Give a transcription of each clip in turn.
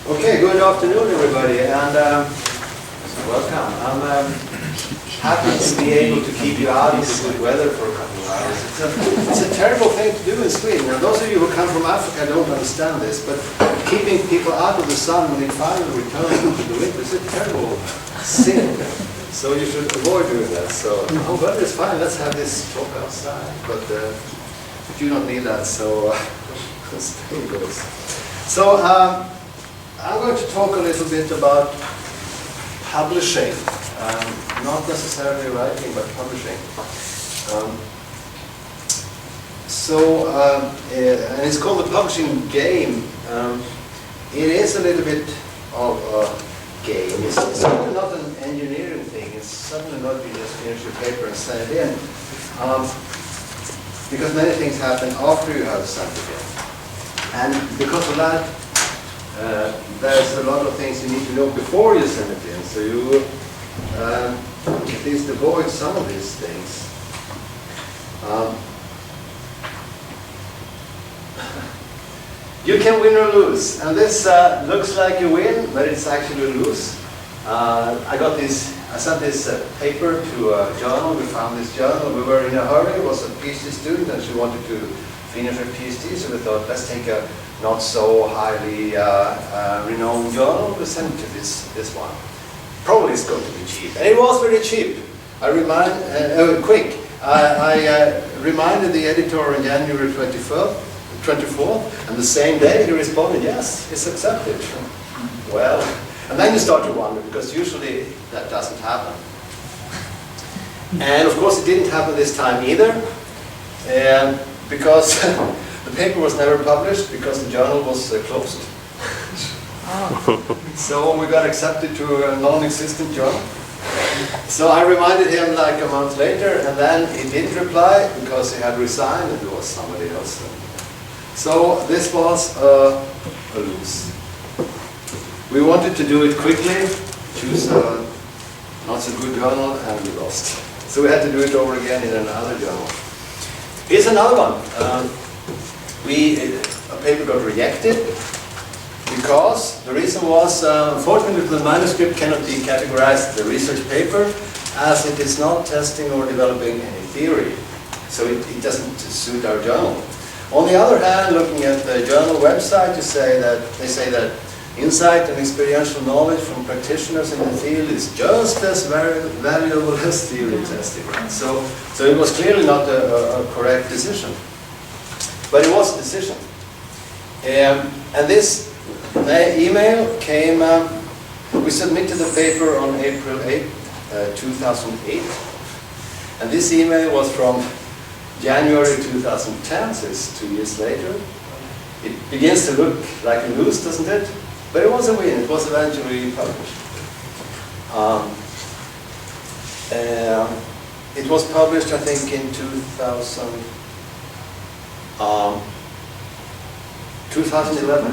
Okay, good afternoon everybody, and welcome. I'm happy to be able to keep you out in the good weather for a couple of hours. It's a terrible thing to do in Sweden. Now, those of you who come from Africa don't understand this, but keeping people out of the sun when it finally returns to the winter is a terrible sin. So you should avoid doing that. So, oh, well, it's fine, let's have this talk outside, but you don't need that, so stay good. So, I'm going to talk a little bit about publishing, not necessarily writing, but publishing. And it's called the publishing game. It is a little bit of a game. It's certainly not an engineering thing. It's certainly not you just finish your paper and send it in. Because many things happen after you have sent it in. And because of that, there's a lot of things you need to know before you send it in, so you at least avoid some of these things. You can win or lose, and this looks like a win, but it's actually a lose. I sent this paper to a journal. We found this journal. We were in a hurry. It was a PhD student, and she wanted to finish her PhD, so we thought, let's take a not so highly renowned journal. We sent it to this one. Probably it's going to be cheap, and it was very cheap. I reminded the editor on January 24th, and the same day he responded, yes, it's accepted. Well, and then you start to wonder, because usually that doesn't happen. And of course it didn't happen this time either, because the paper was never published because the journal was closed. So we got accepted to a non-existent journal. So I reminded him like a month later, and then he didn't reply because he had resigned and there was somebody else. So this was a lose. We wanted to do it quickly, choose a not so good journal, and we lost. So we had to do it over again in another journal. Here's another one. A paper got rejected because the reason was, unfortunately, the manuscript cannot be categorized as a research paper as it is not testing or developing any theory. So it doesn't suit our journal. On the other hand, looking at the journal website, they say that insight and experiential knowledge from practitioners in the field is just as valuable as theory testing. Right? So it was clearly not a correct decision. But it was a decision. And this email came, we submitted the paper on April 8, 2008. And this email was from January 2010, so it's 2 years later. It begins to look like a lose, doesn't it? But it was a win. It was eventually published. It was published, I think, in 2011.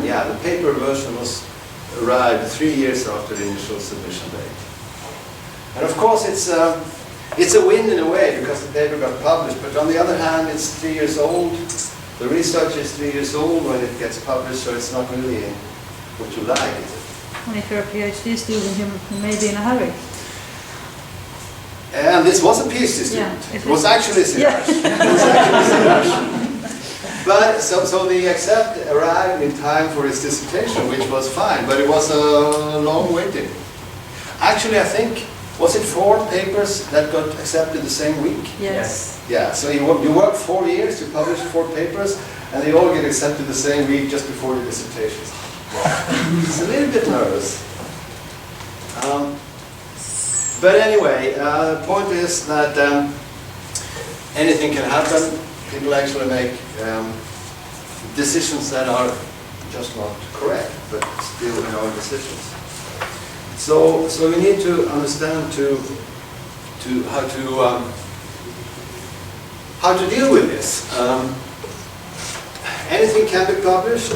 Yeah, the paper version arrived 3 years after the initial submission date. And of course, it's a win in a way because the paper got published. But on the other hand, it's 3 years old. The research is 3 years old when it gets published, so it's not really what you like, is it? And if you're a PhD student, you may be in a hurry. And this was a PhD student. Yeah, it was actually Sirajul. But so the accept arrived in time for his dissertation, which was fine, but it was a long waiting. Actually, I think, was it 4 papers that got accepted the same week? Yes. Yeah, so you work 4 years to publish 4 papers, and they all get accepted the same week just before the dissertation. It's a little bit nervous. But anyway, the point is that anything can happen. People actually make decisions that are just not correct, but still decisions. So we need to understand how to deal with this. Anything can be published,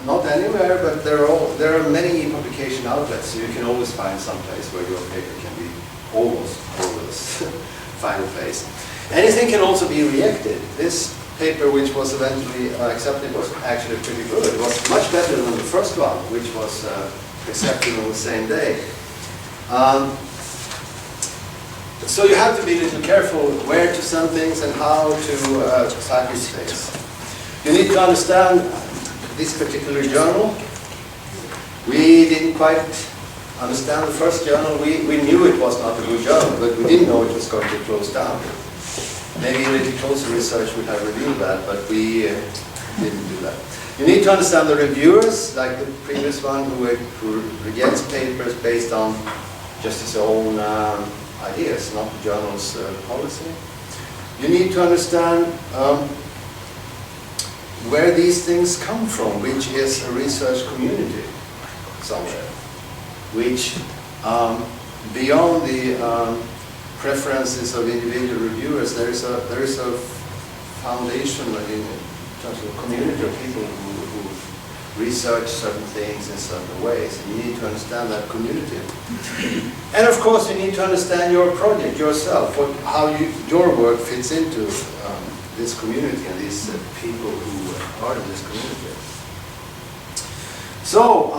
not anywhere, but there are many publication outlets, so you can always find some place where your paper can be always find a place. Anything can also be rejected. This paper which was eventually accepted was actually pretty good. It was much better than the first one, which was accepted on the same day. So you have to be a little careful where to send things and how to package things. You need to understand this particular journal. We didn't quite understand the first journal. We knew it was not a good journal, but we didn't know it was going to close down. Maybe a little closer research would have revealed that, but we didn't do that. You need to understand the reviewers, like the previous one, who rejects papers based on just his own ideas, not the journal's policy. You need to understand where these things come from, which is a research community somewhere, which beyond the preferences of individual reviewers, there is a foundation in terms of a community of people who research certain things in certain ways, and you need to understand that community. And of course, you need to understand your project yourself, how your work fits into this community and these people who are in this community. So,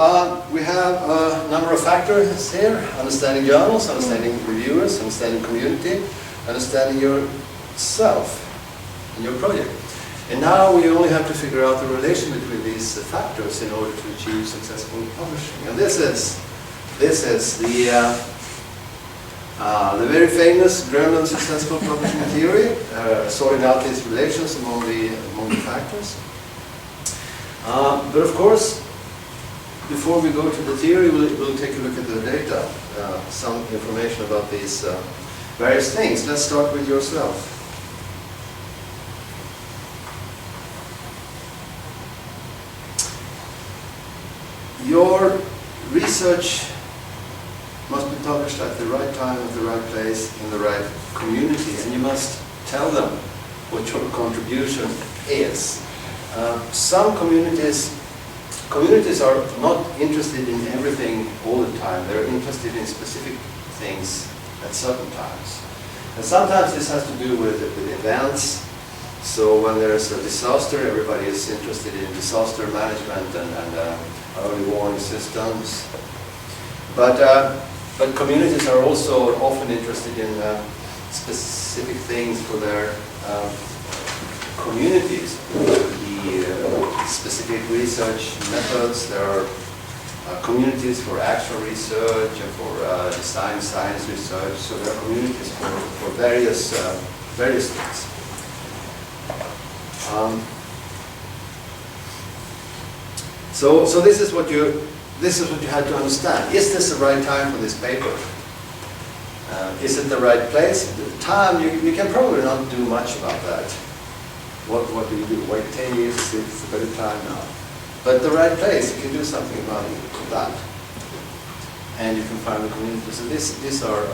we have a number of factors here: understanding journals, understanding reviewers, understanding community, understanding yourself and your project. And now we only have to figure out the relation between these factors in order to achieve successful publishing. And this is the very famous Grönlund successful publishing theory, sorting out these relations among the factors. But of course, before we go to the theory, we'll take a look at the data, some information about these various things. Let's start with yourself. Your research must be published at the right time, at the right place, in the right community, and you must tell them what your contribution is. Some communities are not interested in everything all the time. They're interested in specific things at certain times. And sometimes this has to do with events. So when there's a disaster, everybody is interested in disaster management and early warning systems. But communities are also often interested in specific things for their communities. The specific research methods. There are communities for actual research and for design science research. So there are communities for various things. So this is what you had to understand. Is this the right time for this paper? Is it the right place? The time, you can probably not do much about that. What do you do? Wait 10 years, it's a better time now. But the right place, you can do something about that. And you can find the community. So these are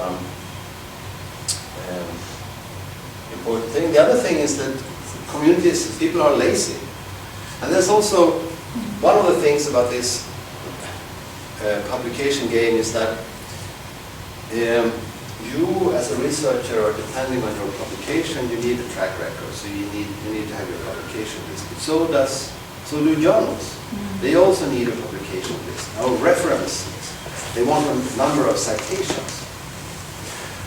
important thing. The other thing is that communities, people are lazy. And there's also, one of the things about this publication game is that you as a researcher are depending on your publication. You need a track record, so you need to have your publication list. But so do journals. They also need a publication list or references. They want a number of citations.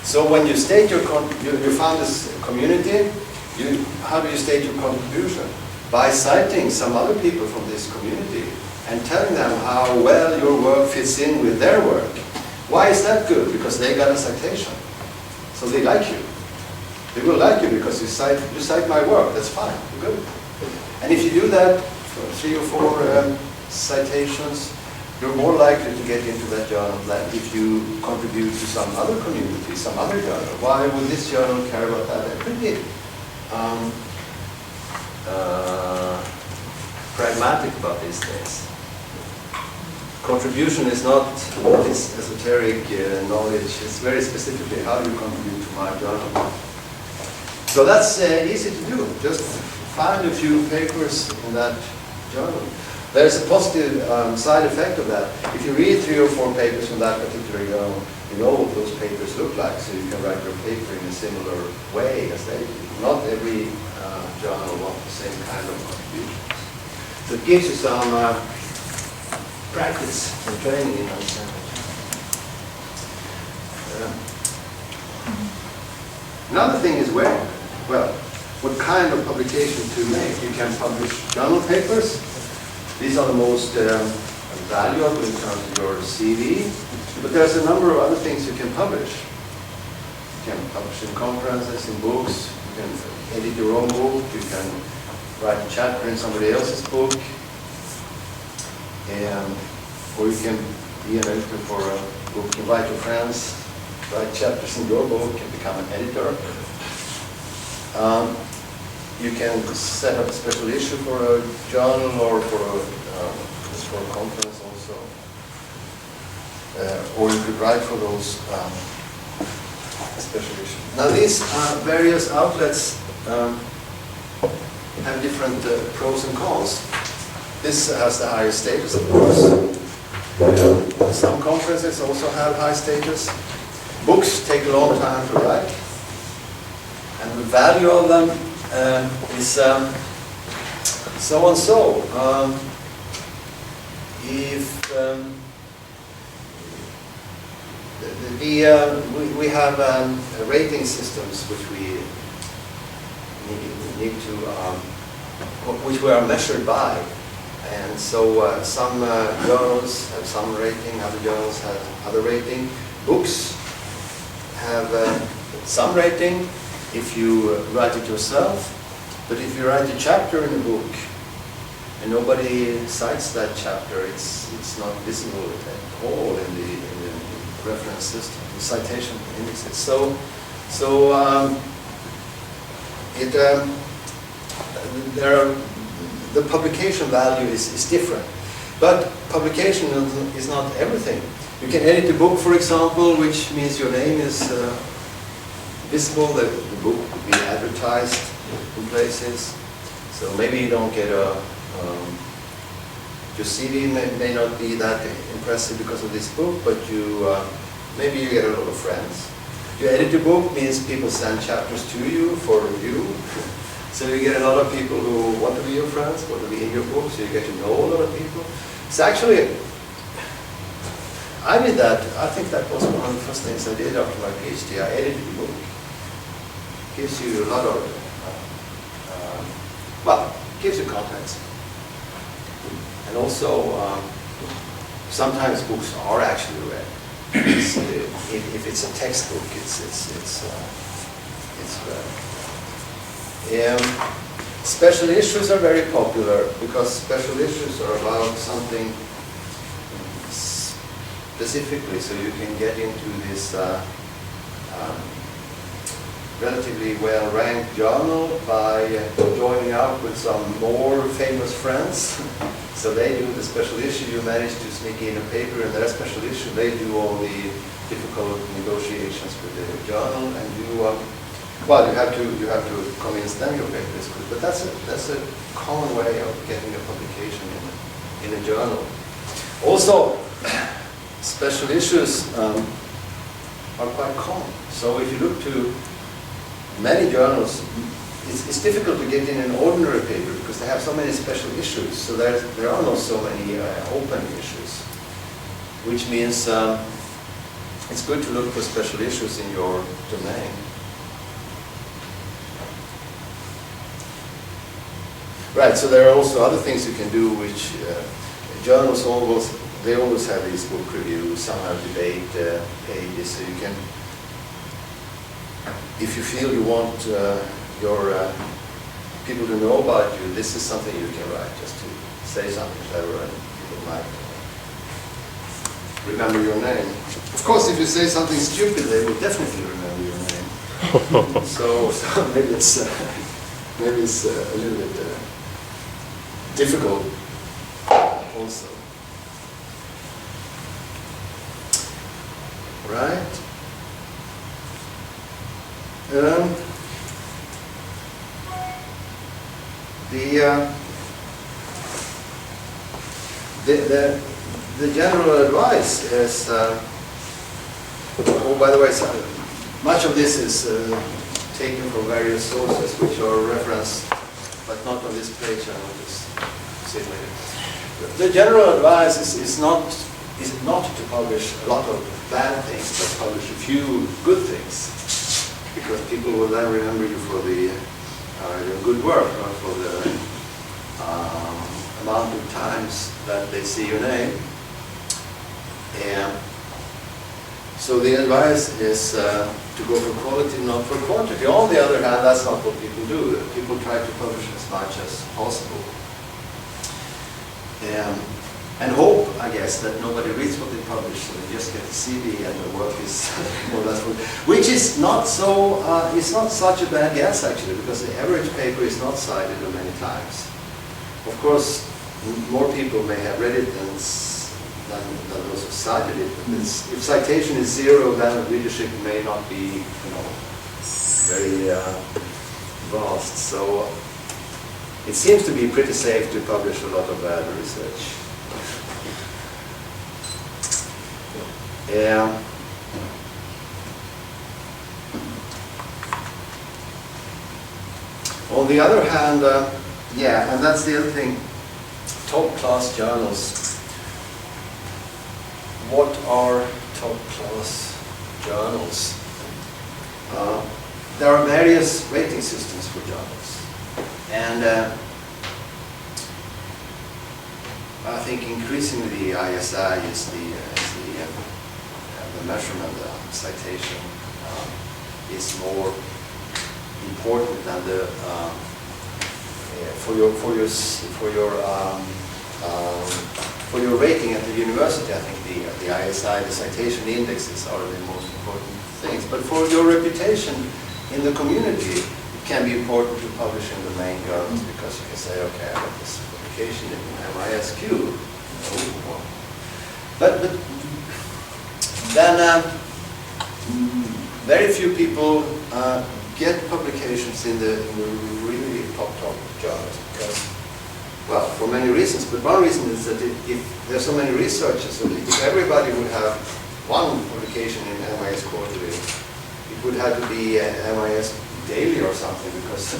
So when you state you found this community, how do you state your contribution? By citing some other people from this community and telling them how well your work fits in with their work. Why is that good? Because they got a citation. So they like you. They will like you because you cite my work. That's fine. Good. And if you do that for 3 or 4 citations, you're more likely to get into that journal than if you contribute to some other community, some other journal. Why would this journal care about that? They're pretty pragmatic about these things. Contribution is not this esoteric knowledge. It's very specifically how you contribute to my journal. So that's easy to do. Just find a few papers in that journal. There's a positive side effect of that. If you read 3 or 4 papers from that particular journal, you know what those papers look like, so you can write your paper in a similar way as they do. Not every journal wants the same kind of contribution. So it gives you some practice and training in understanding. Another thing is what kind of publication to make. You can publish journal papers. These are the most valuable in terms of your CV, but there's a number of other things you can publish. You can publish in conferences, in books, you can edit your own book, you can write a chapter in somebody else's book, or you can be an editor for a book, invite your friends, write chapters in your book and become an editor. You can set up a special issue for a journal or for a conference also. Or you could write for those special issues. Now these various outlets have different pros and cons. This has the highest status, of course. Some conferences also have high status. Books take a long time to write. And the value of them is so and so. We have rating systems which we need to, which we are measured by, and so some journals have some rating, other journals have other rating. Books have some rating if you write it yourself, but if you write a chapter in a book and nobody cites that chapter, it's not visible at all in the reference system, the citation indexes. The publication value is different, but publication is not everything. You can edit a book, for example, which means your name is visible, the book will be advertised in places. So maybe you don't get your CV may not be that impressive because of this book, but maybe you get a lot of friends. You edit a book means people send chapters to you for review. So you get a lot of people who want to be your friends, want to be in your book, so you get to know a lot of people. It's actually, I did that. I think that was one of the first things I did after my PhD. I edited the book. It gives you a lot of, gives you context. And also, sometimes books are actually read. If it's a textbook, it's read. Special issues are very popular because special issues are about something specifically, so you can get into this relatively well-ranked journal by joining up with some more famous friends. So they do the special issue, you manage to sneak in a paper in their special issue, they do all the difficult negotiations with the journal, and you have to convince them your paper is good. But that's a common way of getting a publication in a journal. Also, special issues are quite common. So if you look to many journals, it's difficult to get in an ordinary paper because they have so many special issues. So there are not so many open issues, which means it's good to look for special issues in your domain. Right, so there are also other things you can do which journals always have these book reviews, some have debate pages, so you can, if you feel you want your people to know about you, this is something you can write, just to say something clever and people might remember your name. Of course, if you say something stupid, they will definitely remember your name. so maybe it's a little bit difficult also. Right? the general advice is, oh, by the way, much of this is taken from various sources which are referenced, but not on this page. I will just say it later. The general advice is not to publish a lot of bad things, but publish a few good things, because people will then remember you for your good work, or for the amount of times that they see your name. And so the advice is to go for quality, not for quantity. On the other hand, that's not what people do. People try to publish as much as possible. And hope, I guess, that nobody reads what they publish, so they just get the CD and the work is more or less good. Which is not so, it's not such a bad guess actually, because the average paper is not cited many times. Of course, more people may have read it than those who cited it. But if citation is zero, then readership may not be, very vast. So it seems to be pretty safe to publish a lot of bad research. On the other hand, and that's the other thing, top-class journals. What are top-class journals? There are various rating systems for journals. And I think increasingly the ISI is the measurement, citation is more important than the for your rating at the university. I think the ISI, the citation indexes, are the most important things. But for your reputation in the community, it can be important to publish in the main journals, because you can say, okay, I got this publication in MISQ. But then very few people get publications in the really top journals, because, well, for many reasons, but one reason is that if there's so many researchers, so if everybody would have one publication in MIS Quarterly, it would have to be MIS Daily or something, because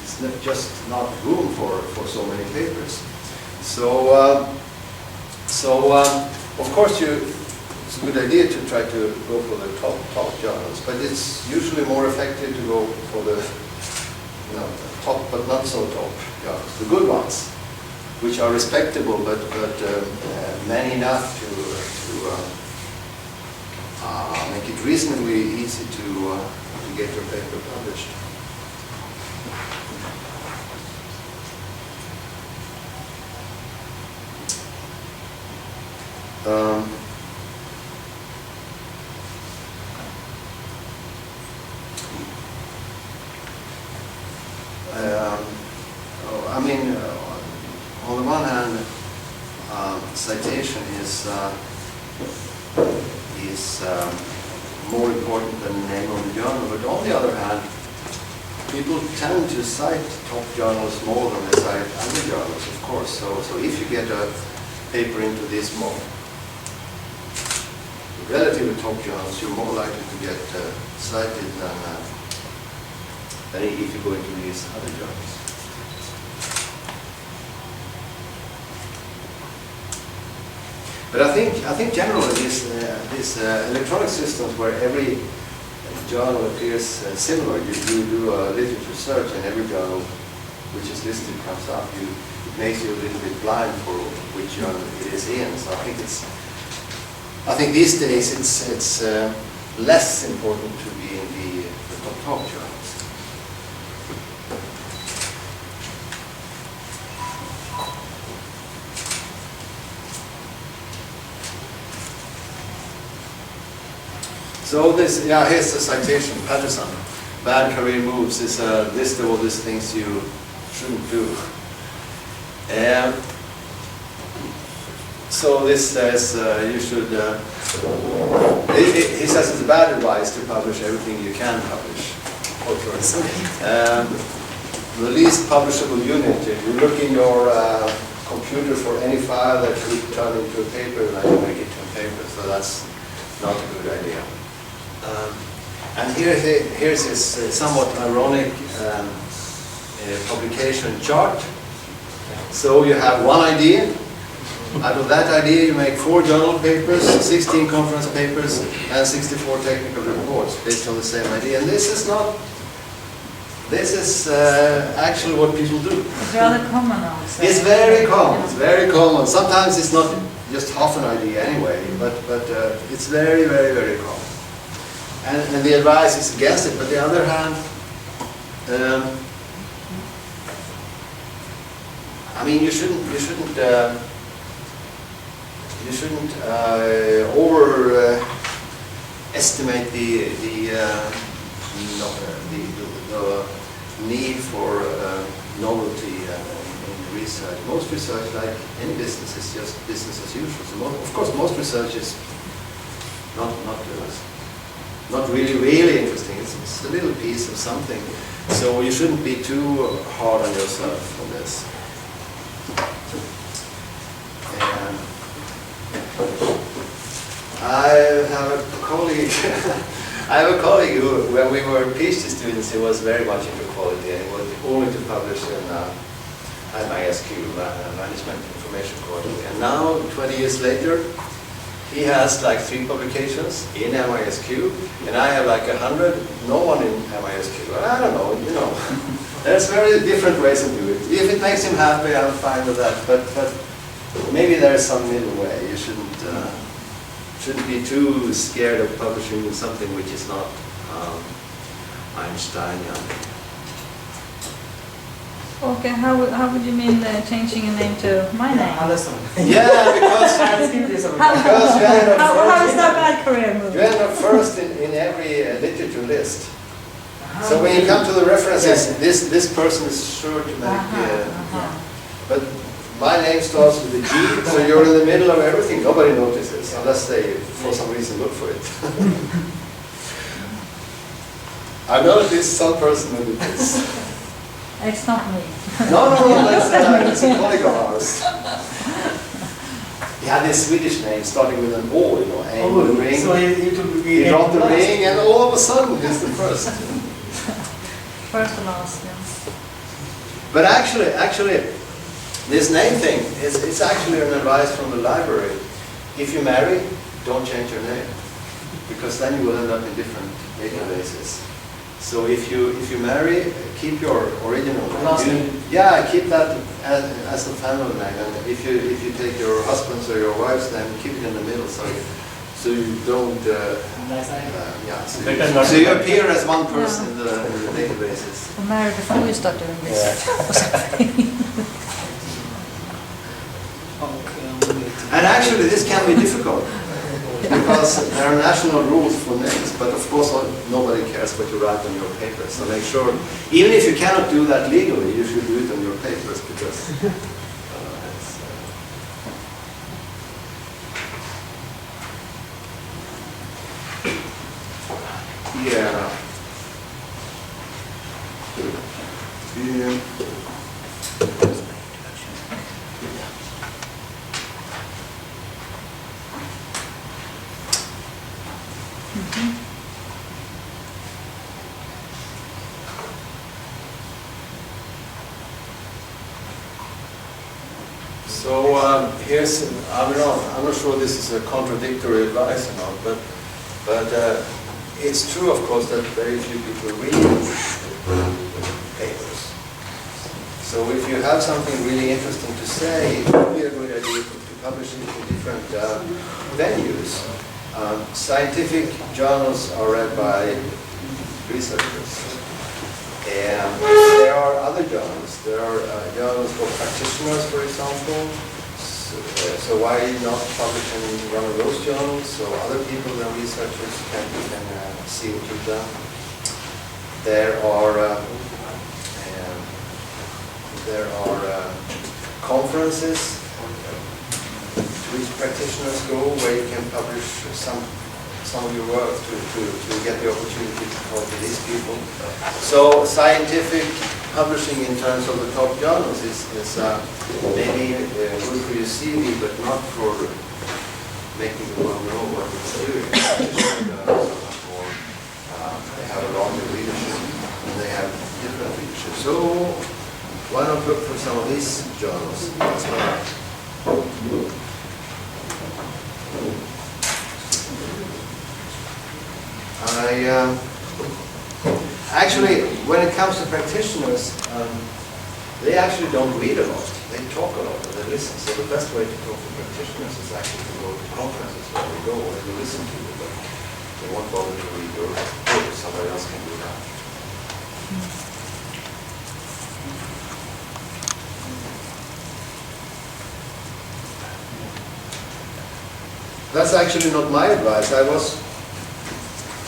it's just not room for so many papers. So, of course, it's a good idea to try to go for the top journals, but it's usually more effective to go for the top but not so top journals, the good ones, which are respectable but many enough to make it reasonably easy to get your paper published. On the one hand, citation is more important than the name of the journal, but on the other hand, people tend to cite top journals more than they cite other journals, of course. So if you get a paper into these more relatively top journals, you're more likely to get cited than if you go into these other journals. But I think generally these electronic systems where every journal appears similar, you do a literature search and every journal which is listed comes up, it makes you a little bit blind for which journal it is in. So I think these days it's less important to be in the top journals. So this, here's the citation. Patterson, bad career moves is a list of all these things you shouldn't do. So this says you should, he says it's bad advice to publish everything you can publish. The least publishable unit, if you look in your computer for any file that could turn into a paper, and I can make it to a paper, so that's not a good idea. And here's this somewhat ironic publication chart. So you have one idea. Out of that idea, you make 4 journal papers, 16 conference papers, and 64 technical reports based on the same idea. And this is actually what people do. It's rather common also. It's very common. It's very common. Sometimes it's not just half an idea anyway, but it's very, very, very common. And the advice is against it. But on the other hand, I mean, you shouldn't overestimate the need for novelty in research. Most research, like any business, is just business as usual. So of course, most research is not really interesting. It's a little piece of something. So you shouldn't be too hard on yourself on this. I have a colleague. I have a colleague who, when we were PhD students, he was very much into quality, and he was only to publish in MISQ, Management Information Quality. And now, 20 years later, he has like 3 publications in MISQ, and I have like 100. No one in MISQ. I don't know. You know, there's very different ways to do it. If it makes him happy, I'm fine with that. But maybe there's some middle way. You shouldn't be too scared of publishing something which is not Einsteinian. Okay, how would you mean changing a name to my name? Andersson. Yeah, because you end up How is first. that bad career move? You end up first in every literature list. So when you come to the references, this person is sure to make. But my name starts with a G, so you're in the middle of everything. Nobody notices unless they, for some reason, look for it. I noticed some person who did this. It's not me. No, that's a colleague of ours. He had this Swedish name starting with an O, you know, the ring. So he dropped the ring, and all of a sudden he's the first. First and last, yeah. But actually, this name thing it's actually an advice from the library. If you marry, don't change your name, because then you will end up in different databases. So if you marry, keep your original name. Yeah, keep that as a family name. And if you take your husband's or your wife's name, keep it in the middle, so you don't. So you appear as one person in the databases. I'm married before we start doing this. And actually, this can be difficult because there are national rules for names. But of course, nobody cares what you write on your papers. So make sure, even if you cannot do that legally, you should do it on your papers because. Yeah. So here's, I'm not sure this is a contradictory advice or not, but it's true, of course, that very few people read papers. So if you have something really interesting to say, it would be a good idea to publish it in different venues. Scientific journals are read by researchers. And there are other journals. There are journals for practitioners, for example. So why not publish in one of those journals so other people than researchers can see what you've done? There are conferences to which practitioners go where you can publish some of your work to get the opportunity to talk to these people. So scientific publishing in terms of the top journals is maybe good for your CV, but not for making the world know what it's doing. They have a longer leadership, and they have different leadership. So why not look for some of these journals as well? Actually, when it comes to practitioners, they actually don't read a lot. They talk a lot and they listen. So the best way to talk to practitioners is actually to go to conferences where they go and you listen to them. But they won't bother to read your book. Somebody else can do that. That's actually not my advice. I was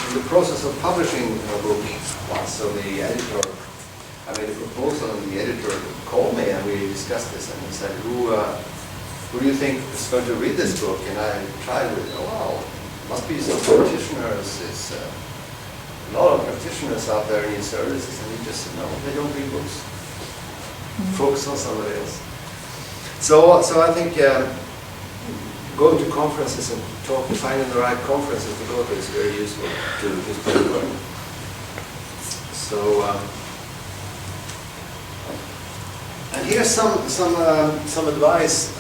in the process of publishing a book once, so the editor, I made a proposal and the editor called me and we discussed this and he said, who do you think is going to read this book? And I tried with, oh wow, must be some practitioners. It's a lot of practitioners out there in these services, and he just said, no, they don't read books. Focus on somebody else. So I think going to conferences and finding the right conferences to go to is very useful to just learn. So, and here's some advice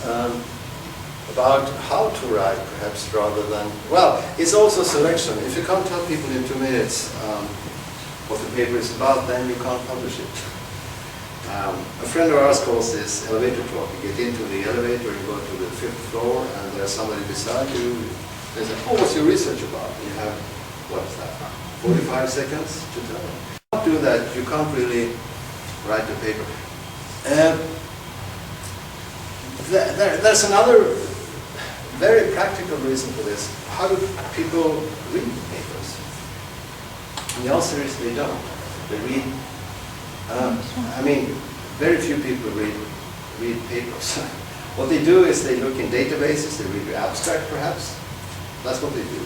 about how to write, perhaps rather than, well, it's also selection. If you can't tell people in 2 minutes what the paper is about, then you can't publish it. A friend of ours calls this elevator talk. You get into the elevator, you go to the 5th floor, and there's somebody beside you. They say, oh, what's your research about? And you have, what is that, 45 seconds to tell them. If you can't do that, you can't really write the paper. There's another very practical reason for this. How do people read papers? And the answer is they don't. They read. I mean, very few people read papers. What they do is they look in databases, they read the abstract perhaps. That's what they do.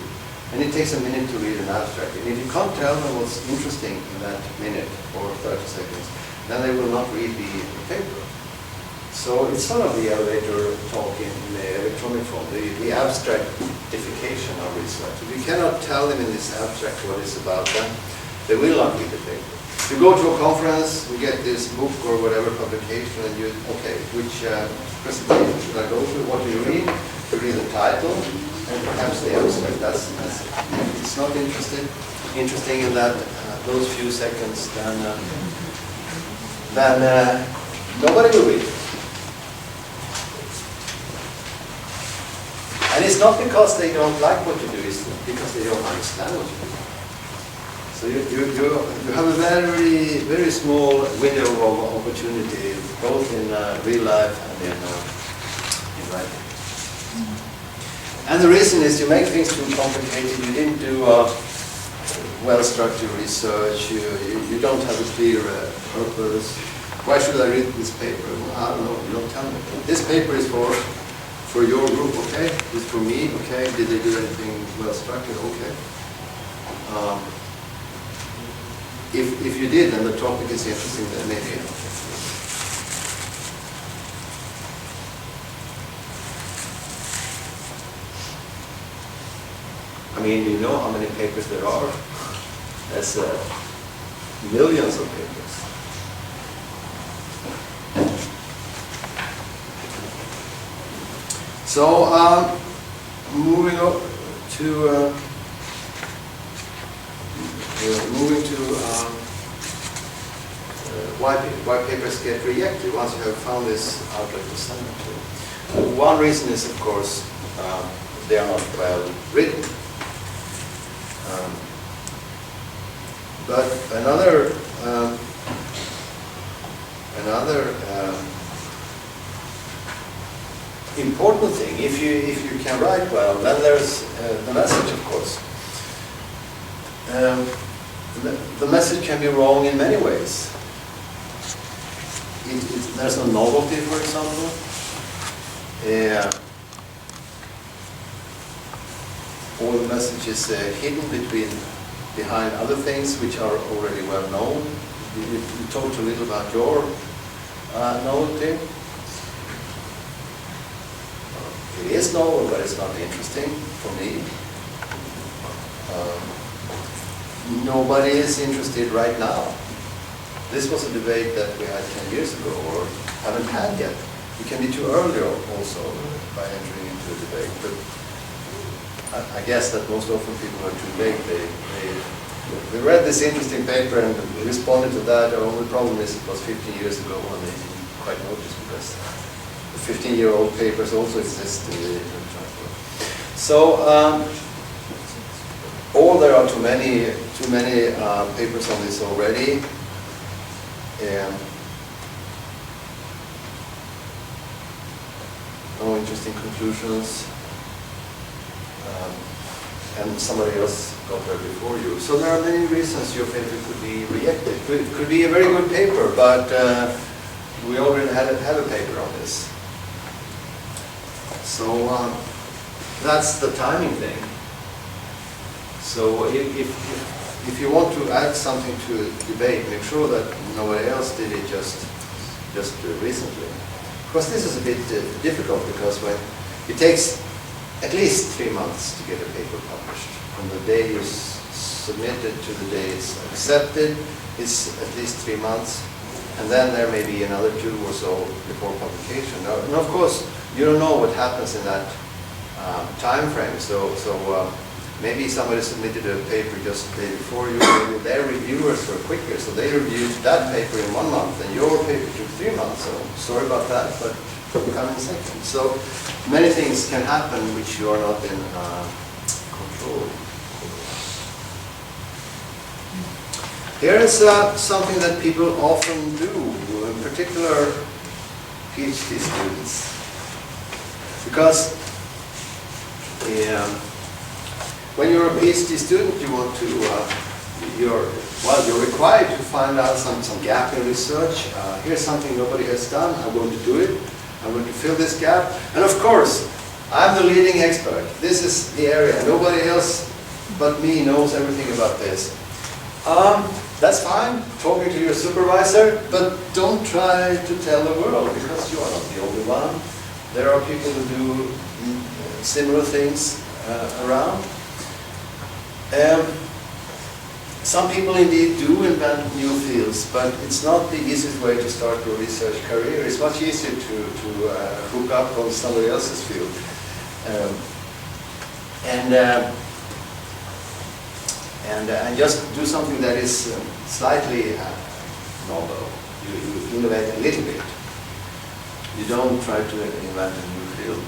And it takes a minute to read an abstract. And if you can't tell them what's interesting in that minute or 30 seconds, then they will not read the paper. So it's sort of the elevator talk in the electronic form, the abstractification of research. If you cannot tell them in this abstract what it's about, then they will not read the paper. You go to a conference, you get this book or whatever publication, and you, okay, which presentation should I go to? What do you read? You read the title and perhaps the abstract. That's it. If it's not interesting in that those few seconds, then nobody will read it. And it's not because they don't like what you do; it's because they don't understand what you do. So you have a very, very small window of opportunity, both in real life and in writing. And the reason is you make things too complicated. You didn't do well-structured research. You don't have a clear purpose. Why should I read this paper? Well, I don't know. You don't tell me. This paper is for your group, okay? It's for me, okay? Did they do anything well-structured? Okay. If you did, and the topic is interesting, then maybe. I mean, you know how many papers there are? That's millions of papers. So, moving on to. Moving to why papers get rejected once you have found this outlet to send them to. One reason is, of course, they are not well written. But another important thing, if you can write well, then there's the message, of course. The message can be wrong in many ways. There's no novelty, for example. or the message is hidden behind other things which are already well known. You talked a little about your novel, Tim. It is novel, but it's not interesting for me. Nobody is interested right now. This was a debate that we had 10 years ago, or haven't had yet. You can be too early also by entering into a debate, but I guess that most often people are too late. They read this interesting paper and responded to that. The only problem is it was 15 years ago and they didn't quite notice, because the 15-year-old papers also exist in the transport. So, or there are too many papers on this already. No interesting conclusions. And somebody else got there before you. So there are many reasons your paper could be rejected. Could be a very good paper, but we already have a paper on this. So that's the timing thing. So if you want to add something to the debate, make sure that nobody else did it just recently. Of course, this is a bit difficult, because when it takes at least 3 months to get a paper published. From the day you submit it to the day it's accepted, it's at least 3 months. And then there may be another 2 or so before publication. Now, and of course, you don't know what happens in that time frame. So maybe somebody submitted a paper just the day before you. Maybe their reviewers were quicker, so they reviewed that paper in 1 month, and your paper took 3 months. So sorry about that, but coming second. So many things can happen which you are not in control. Here is something that people often do, in particular PhD students, because when you're a PhD student, you want to you're required to find out some gap in research. Here's something nobody has done. I'm going to do it. I'm going to fill this gap. And of course, I'm the leading expert. This is the area. Nobody else but me knows everything about this. That's fine, talking to your supervisor, but don't try to tell the world, because you are not the only one. There are people who do similar things around. Some people indeed do invent new fields, but it's not the easiest way to start your research career. It's much easier to hook up on somebody else's field. And just do something that is slightly novel. You innovate a little bit. You don't try to invent a new field.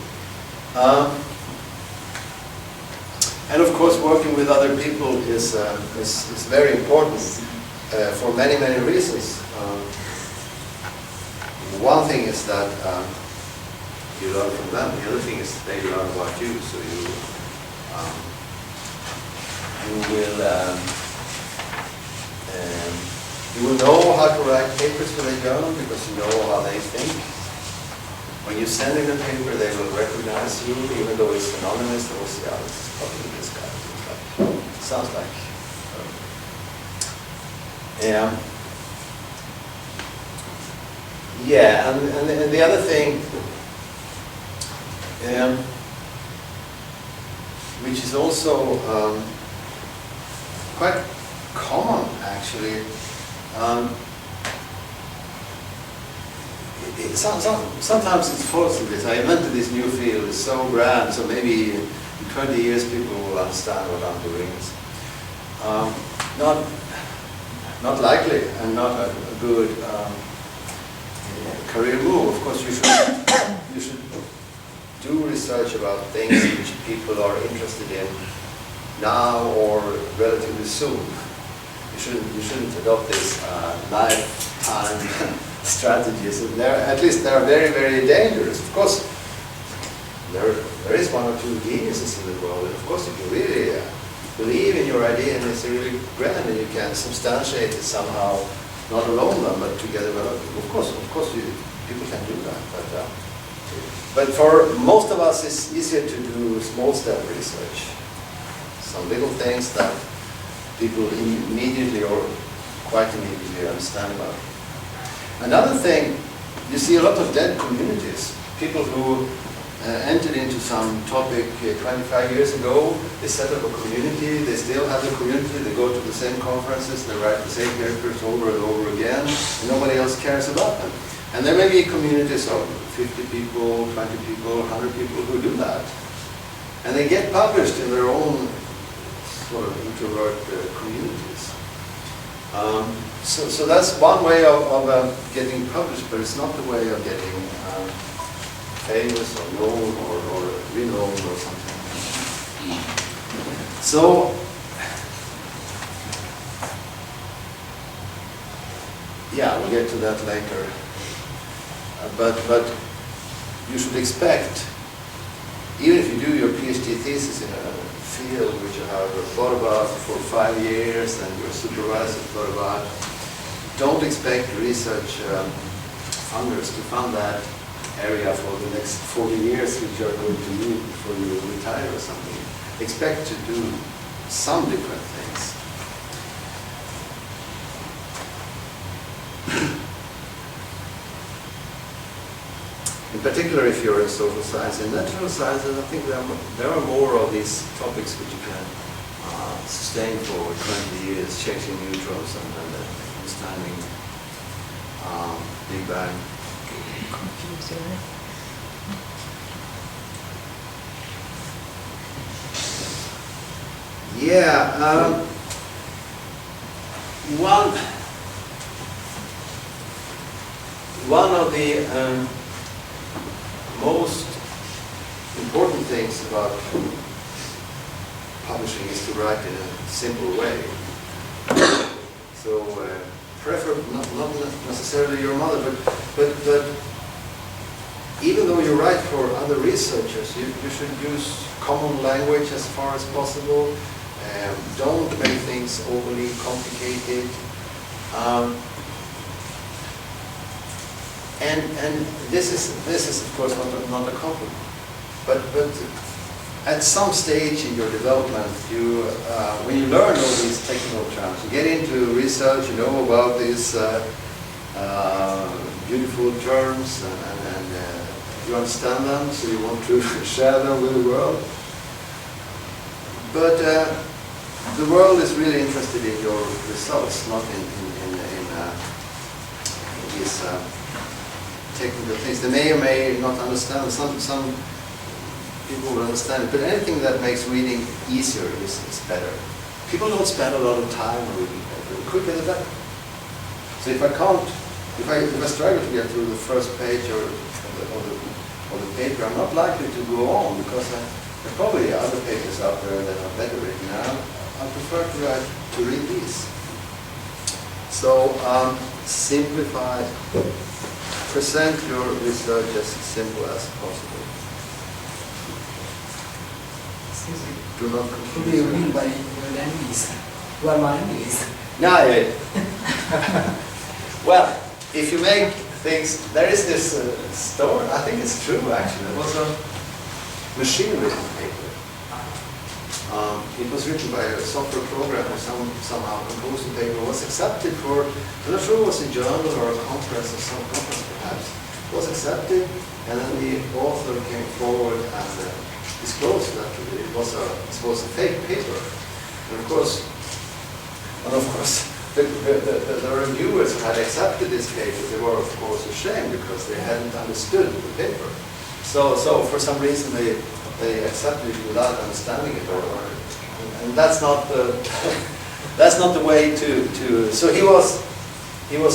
And of course, working with other people is very important for many reasons. One thing is that you learn from them. The other thing is they learn about you. So you will know how to write papers for the journal, because you know how they think. When you send in a paper, they will recognize you, even though it's anonymous. They will say, "Oh, this is probably this guy." Sounds like. Yeah, and the other thing, which is also quite common, actually. Sometimes it's false to this. I invented this new field, it's so grand, so maybe in 20 years people will understand what I'm doing. Not likely, and not a good career move. Of course, you should do research about things which people are interested in now or relatively soon. You shouldn't adopt this lifetime strategies. At least they are very dangerous. Of course, there is 1 or 2 geniuses in the world, and of course, if you really believe in your idea and it's really grand, and you can substantiate it somehow, not alone them, but together with other people. Of course, people can do that. But for most of us, it's easier to do small step research. some little things that people immediately or quite immediately understand about. Another thing, you see a lot of dead communities. People who entered into some topic 25 years ago, they set up a community, they still have the community, they go to the same conferences, they write the same papers over and over again, and nobody else cares about them. And there may be communities of 50 people, 20 people, 100 people who do that. And they get published in their own sort of introvert communities. So that's one way of getting published, but it's not the way of getting famous or known or renowned or something. So, yeah, we'll get to that later. But you should expect, even if you do your PhD thesis in a field which you have thought about for 5 years and your supervisor thought about, don't expect research funders to fund that area for the next 40 years which you are going to need before you retire or something. Expect to do some different things. In particular, if you're in social science and natural sciences, I think there are more of these topics which you can sustain for 20 years, changing neutrons and understanding Big Bang. Yeah, one of the most important things about publishing is to write in a simple way. So, preferably not necessarily your mother, but even though you write for other researchers, you should use common language as far as possible. Don't make things overly complicated. And this is of course not a compliment, but at some stage in your development, when you learn all these technical terms, you get into research, you know about these beautiful terms, and you understand them, so you want to share them with the world. But the world is really interested in your results, not in these technical things. They may or may not understand. Some people will understand it, but anything that makes reading easier is better. People don't spend a lot of time reading paper. The quicker the better. So if I struggle to get through the first page of the paper, I'm not likely to go on because there are probably other papers out there that are better written. I prefer to read these. So simplify. Present your research as simple as possible. Excuse me. Do not What do you mean by your enemies? Who are my enemies? No, well, if you make things, there is this story, I think it's true actually, it was a machine-written paper. It was written by a software programmer, somehow composed the paper, was accepted for, I'm not sure it was a journal or a conference or some conference perhaps. It was accepted, and then the author came forward and disclosed that it was a fake paper. And of course, the reviewers who had accepted this paper, they were of course ashamed because they hadn't understood the paper. So for some reason they accepted it without understanding it, and that's not the way to. So he was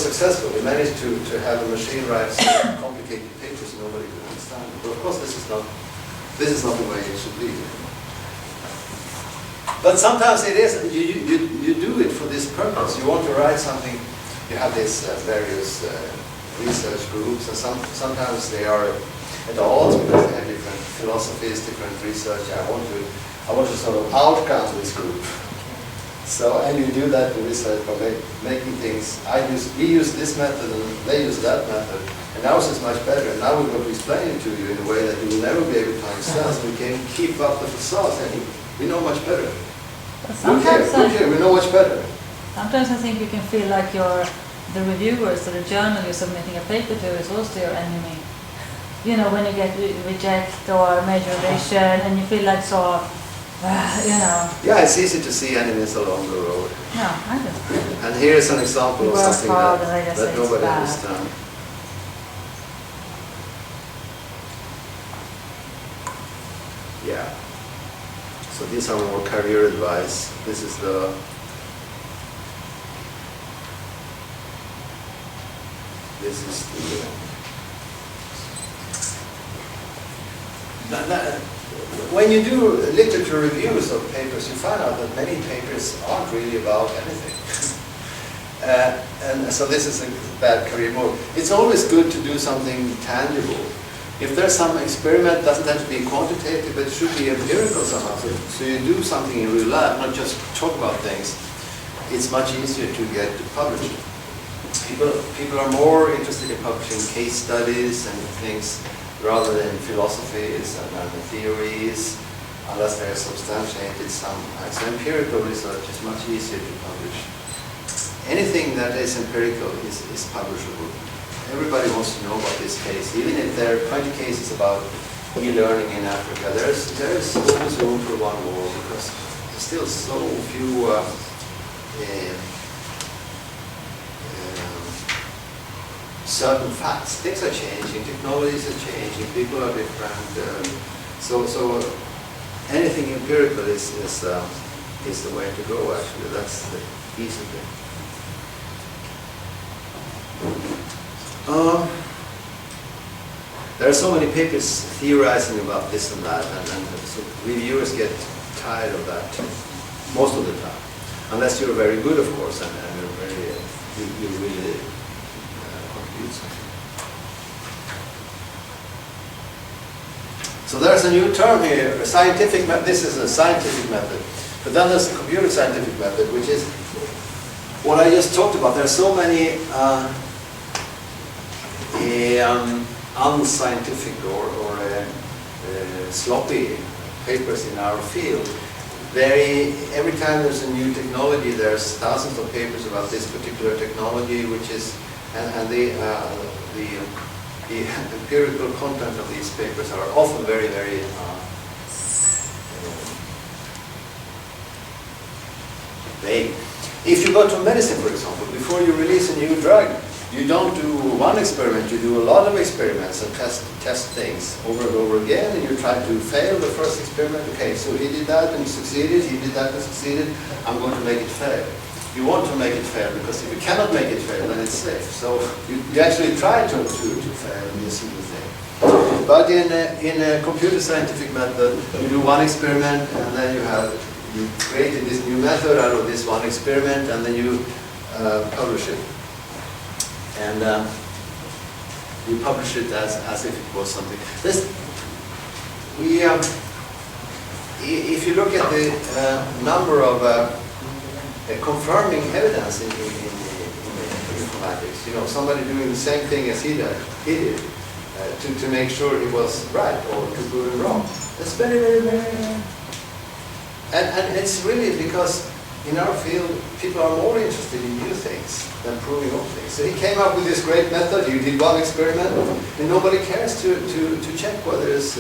successful. He managed to have a machine write some complicated papers nobody could understand. But of course, this is not the way it should be. But sometimes it is. You do it for this purpose. You want to write something. You have these various research groups, and sometimes they are at odds because they have different philosophies, different research. I want to sort of outcome this group. So, and you do that in research by making things. We use this method and they use that method, and ours is much better. And now we're going to explain it to you in a way that you will never be able to understand. So we can keep up the facade, and we know much better. Sometimes, we know what's better. sometimes I think you can feel like the reviewers or the journal you're submitting a paper to is also your enemy. You know, when you get reject or major revision and you feel like so, you know. Yeah, it's easy to see enemies along the road. No, I don't. And here is an example You of work something hard and they just say that it's nobody bad. understands. Yeah. So these are more career advice. This is the when you do literature reviews of papers, you find out that many papers aren't really about anything. And so this is a bad career move. It's always good to do something tangible. If there's some experiment, it doesn't have to be quantitative, but it should be empirical somehow. So you do something in real life, not just talk about things. It's much easier to get published. People are more interested in publishing case studies and things rather than philosophies and theories, unless they're substantiated somehow. So empirical research is much easier to publish. Anything that is empirical is publishable. Everybody wants to know about this case. Even if there are 20 cases about e-learning in Africa, there's always room for one more because there's still so few certain facts. Things are changing, technologies are changing, people are different. So anything empirical is the way to go. Actually, that's the easy thing. There are so many papers theorizing about this and that, and so reviewers get tired of that most of the time, unless you're very good, of course, and you're very, you really contribute something. So there's a new term here, a scientific method. This is a scientific method, but then there's a computer scientific method, which is what I just talked about. There are so many unscientific or sloppy papers in our field. Every time there's a new technology, there's thousands of papers about this particular technology, which is, and the empirical content of these papers are often very, very vague. If you go to medicine, for example, before you release a new drug, you don't do one experiment, you do a lot of experiments and test things over and over again, and you try to fail the first experiment. Okay, so he did that and succeeded, he did that and succeeded, I'm going to make it fail. You want to make it fail, because if you cannot make it fail, then it's safe. So you actually try to fail and you see the thing. But in a computer scientific method, you do one experiment and then you created this new method out of this one experiment, and then you publish it. And you publish it as if it was something. If you look at the number of confirming evidence in informatics, you know, somebody doing the same thing as he did to make sure he was right or to prove him wrong. That's very, very, very. And it's really because in our field, people are more interested in new things than proving old things. So he came up with this great method. You did one experiment, and nobody cares to check whether it's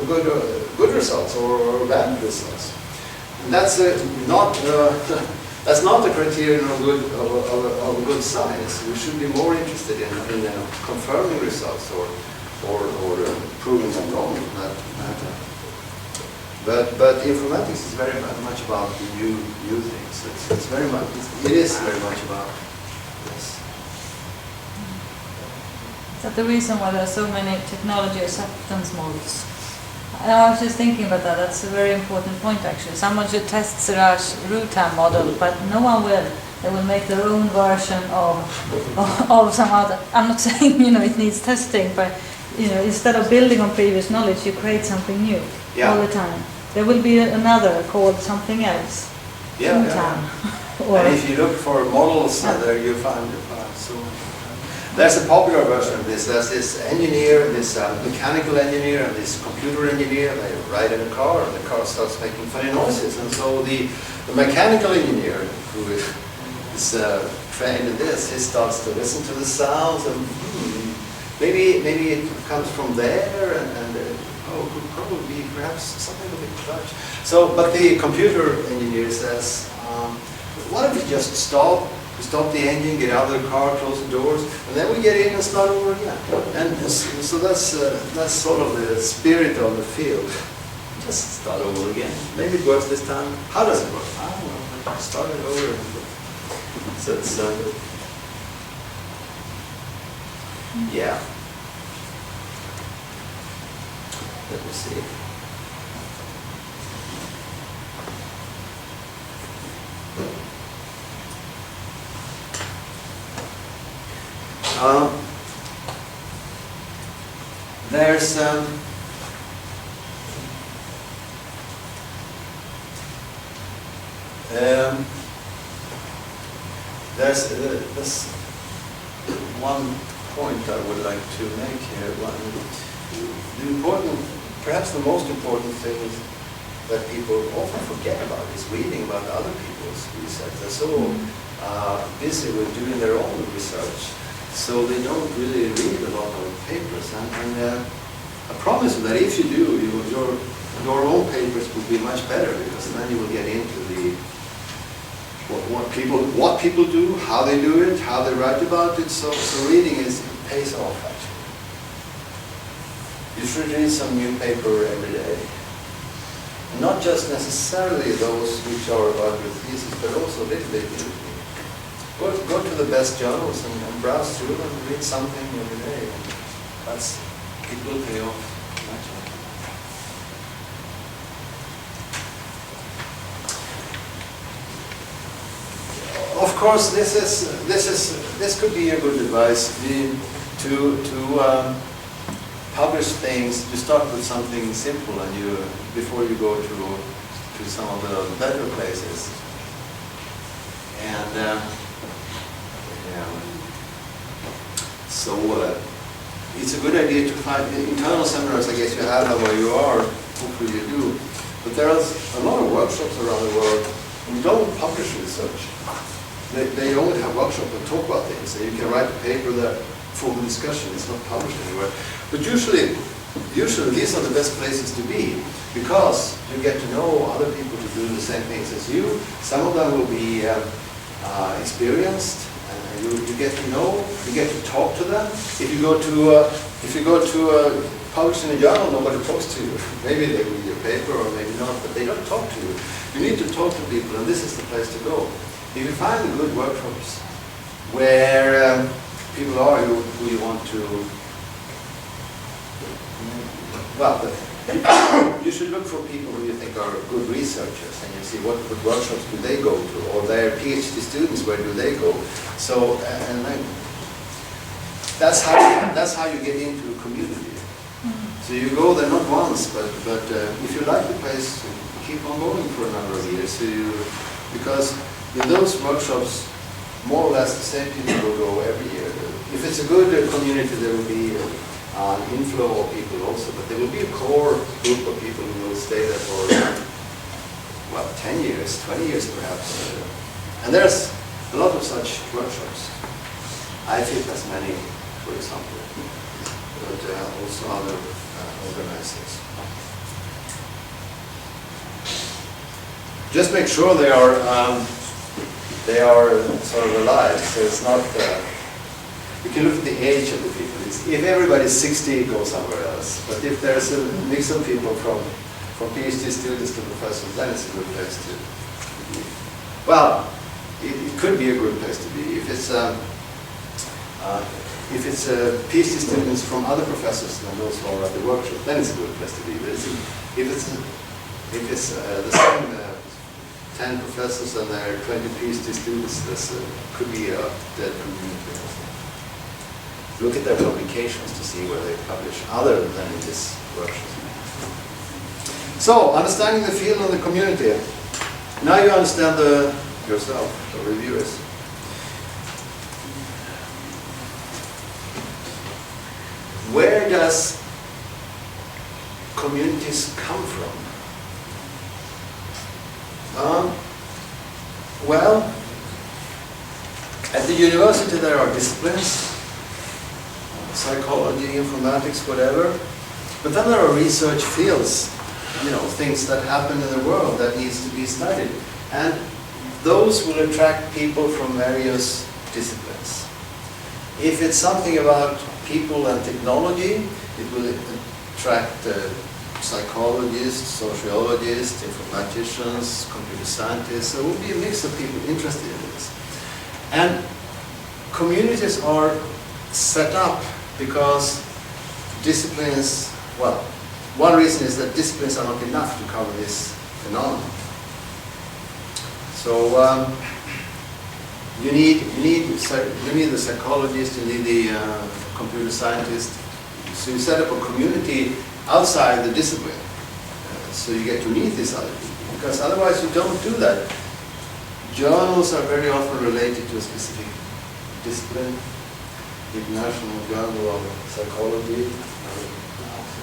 good results or bad results. And that's not the criterion of good science. We should be more interested in confirming results or proving them wrong. But informatics is very much about new things. It is very much about this. Is that the reason why there are so many technology acceptance models? I was just thinking about that. That's a very important point, actually. Someone should test Sirajul's root-time model, but no one will. They will make their own version of some other. I'm not saying it needs testing, but instead of building on previous knowledge, you create something new all the time. There will be another called something else. And if you look for models, there you find so many. There's a popular version of this. There's this engineer, this mechanical engineer, and this computer engineer. They ride in a car, and the car starts making funny noises. And so the mechanical engineer, who is trained in this, he starts to listen to the sounds, and maybe it comes from there, and could probably be perhaps something with a clutch. So, but the computer engineer says, why don't we just stop the engine, get out of the car, close the doors, and then we get in and start over again. And so that's sort of the spirit of the field. Just start over again. Maybe it works this time. How does it work? I don't know. But start it over. So it's yeah. Let me see. There's one point I would like to make here. Perhaps the most important thing that people often forget about is reading about other people's research. They're so busy with doing their own research, so they don't really read a lot of papers. And I promise you that if you do, your own papers will be much better, because then you will get into the what people do, how they do it, how they write about it. So reading pays off actually. You should read some new paper every day. Not just necessarily those which are about your thesis, but also a little bit in between. Go to the best journals and browse through them and read something every day. It will pay off naturally. Of course, this could be a good advice to publish things. You start with something simple, and before you go to some of the better places. And so it's a good idea to find internal seminars. I guess you have them where you are. Hopefully you do. But there are a lot of workshops around the world who don't publish research. They only have workshops and talk about things. So you can write a paper that for the discussion. It's not published anywhere. But usually these are the best places to be, because you get to know other people to do the same things as you. Some of them will be experienced, and you get to know. You get to talk to them. If you go to publish in a journal, nobody talks to you. Maybe they read your paper, or maybe not, but they don't talk to you. You need to talk to people, and this is the place to go. If you find the good workshops where people are who you want to, well, you should look for people who you think are good researchers, and you see what workshops do they go to, or their PhD students, where do they go? So, that's how you get into a community. So you go there not once, but if you like the place, keep on going for a number of years. So because in those workshops, more or less the same people will go every year. If it's a good community, there will be an inflow of people also, but there will be a core group of people who will stay there for, 10 years, 20 years perhaps. And there's a lot of such workshops. IPID has many, for example, but also other organizers. Just make sure they are sort of alive. So it's not. You can look at the age of the people. If everybody's 60, go somewhere else. But if there's a mix of people from PhD students to professors, then it's a good place to be. Well, it could be a good place to be if it's PhD students from other professors than those who are at the workshop. Then it's a good place to be. But if it's the same 10 professors and there are 20 PhD students, this could be a dead community. Look at their publications to see where they publish, other than in this workshop. So, understanding the field and the community. Now you understand yourself, the reviewers. where does communities come from? Well, at the university there are disciplines, psychology, informatics, whatever, but then there are research fields, you know, things that happen in the world that needs to be studied, and those will attract people from various disciplines. If it's something about people and technology, it will attract psychologists, sociologists, informaticians, computer scientists. So it will be a mix of people interested in this. And communities are set up because disciplines, well, one reason is that disciplines are not enough to cover this phenomenon. So you need the psychologist, you need the computer scientist. So you set up a community outside the discipline, so you get to meet these other people. Because otherwise you don't do that. Journals are very often related to a specific discipline. The International Journal of Psychology.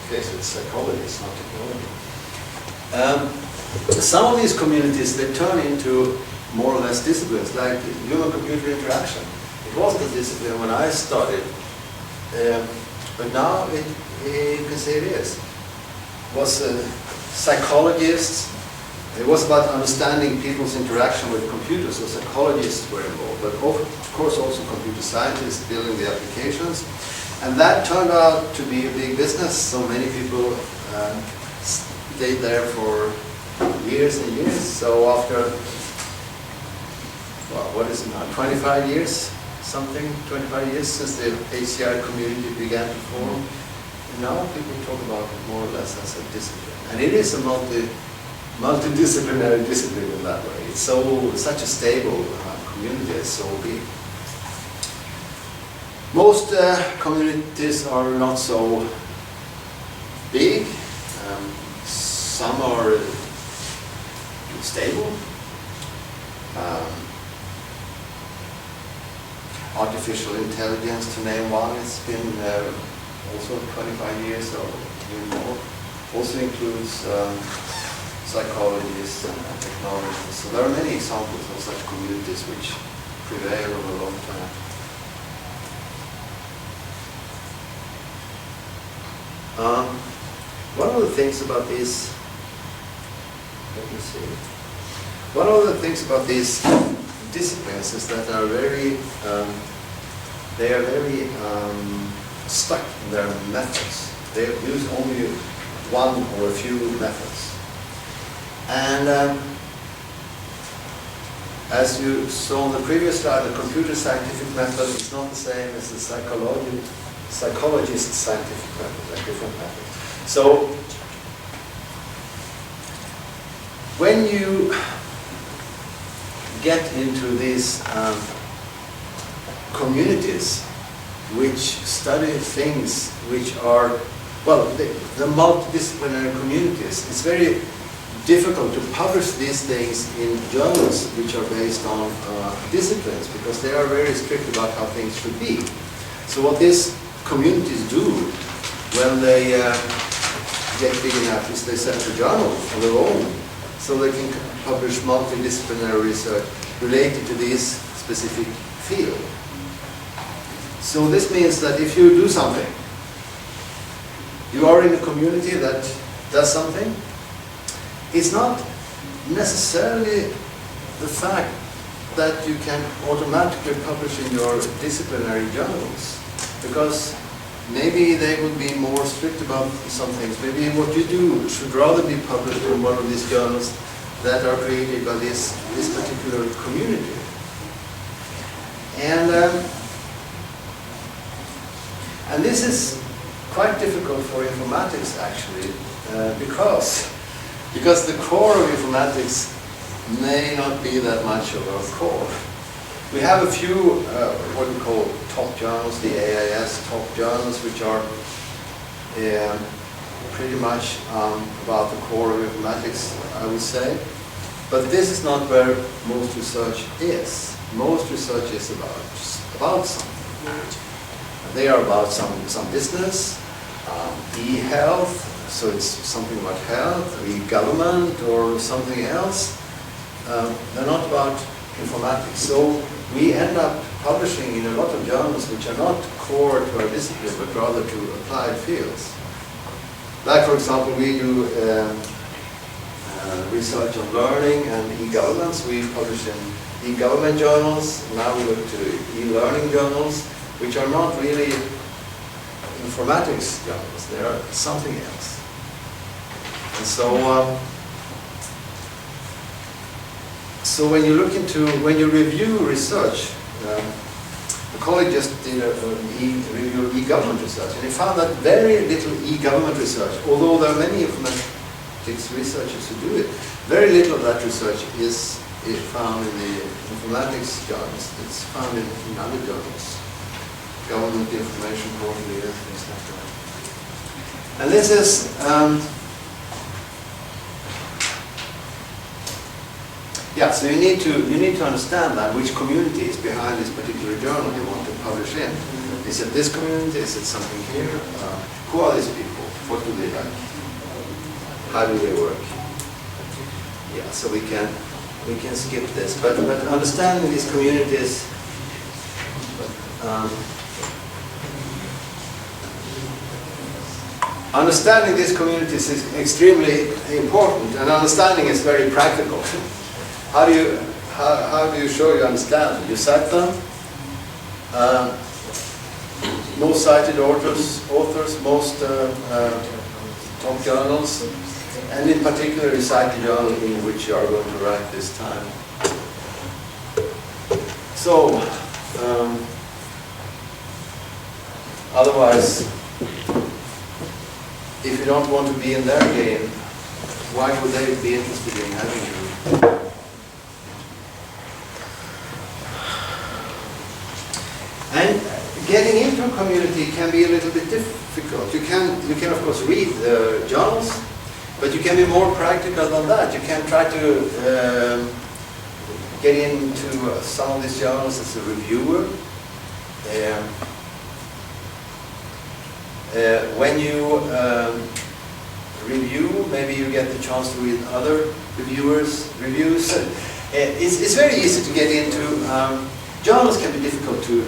Okay, so it's psychology, it's not technology. Some of these communities, they turn into more or less disciplines, like human-computer interaction. It wasn't a discipline when I studied, but now you can say it is. It was psychologists. It was about understanding people's interaction with computers, so psychologists were involved, but of course also computer scientists building the applications. And that turned out to be a big business, so many people stayed there for years and years. So after, well, what is it now, 25 years, something, 25 years since the HCI community began to form, and now people talk about it more or less as a discipline. And it is a multidisciplinary discipline in that way. It's such a stable community, it's so big. Most communities are not so big. Some are stable. Artificial intelligence, to name one, it's been also 25 years or even more. Also includes psychologists and technologists. So there are many examples of such communities which prevail over a long time. One of the things about these, let me see. One of the things about these disciplines is that they are very stuck in their methods. They use only one or a few methods. And as you saw on the previous slide, the computer scientific method is not the same as the psychologist scientific method, like different methods. So when you get into these communities which study things which are, well, the multidisciplinary communities, it's very difficult to publish these things in journals which are based on disciplines, because they are very strict about how things should be. So what these communities do when they get big enough is they set a journal of their own, so they can publish multidisciplinary research related to this specific field. So this means that if you do something, you are in a community that does something, it's not necessarily the fact that you can automatically publish in your disciplinary journals, because maybe they would be more strict about some things. Maybe what you do should rather be published in one of these journals that are created by this particular community. And this is quite difficult for informatics actually, because the core of informatics may not be that much of our core. We have a few what we call top journals, the AIS top journals, which are pretty much about the core of informatics, I would say. But this is not where most research is. Most research is about something. They are about some business, e-health, so it's something about health, e-government or something else. They're not about informatics. So we end up publishing in a lot of journals which are not core to our discipline, but rather to applied fields. Like, for example, we do research on learning and e-governance. We publish in e-government journals. Now we look to e-learning journals, which are not really informatics journals. They are something else. And so, so when you review research, the colleague just did a review of e-government research, and he found that very little e-government research, although there are many informatics researchers who do it, very little of that research is found in the informatics journals. It's found in other journals, government information quarterly, things like that. And this is yeah, so you need to understand that which community is behind this particular journal you want to publish in. Is it this community? Is it something here? Who are these people? What do they like? How do they work? Yeah, so we can skip this, but understanding these communities. Understanding these communities is extremely important, and understanding is very practical. How do you show you understand? You cite them. Most cited authors, most top journals, and in particular you cite the journal in which you are going to write this time. So, otherwise, if you don't want to be in their game, why would they be interested in having you? And getting into a community can be a little bit difficult. You can of course read the journals, but you can be more practical than that. You can try to get into some of these journals as a reviewer. When you review, maybe you get the chance to read other reviews. It's very easy to get into. Journals can be difficult to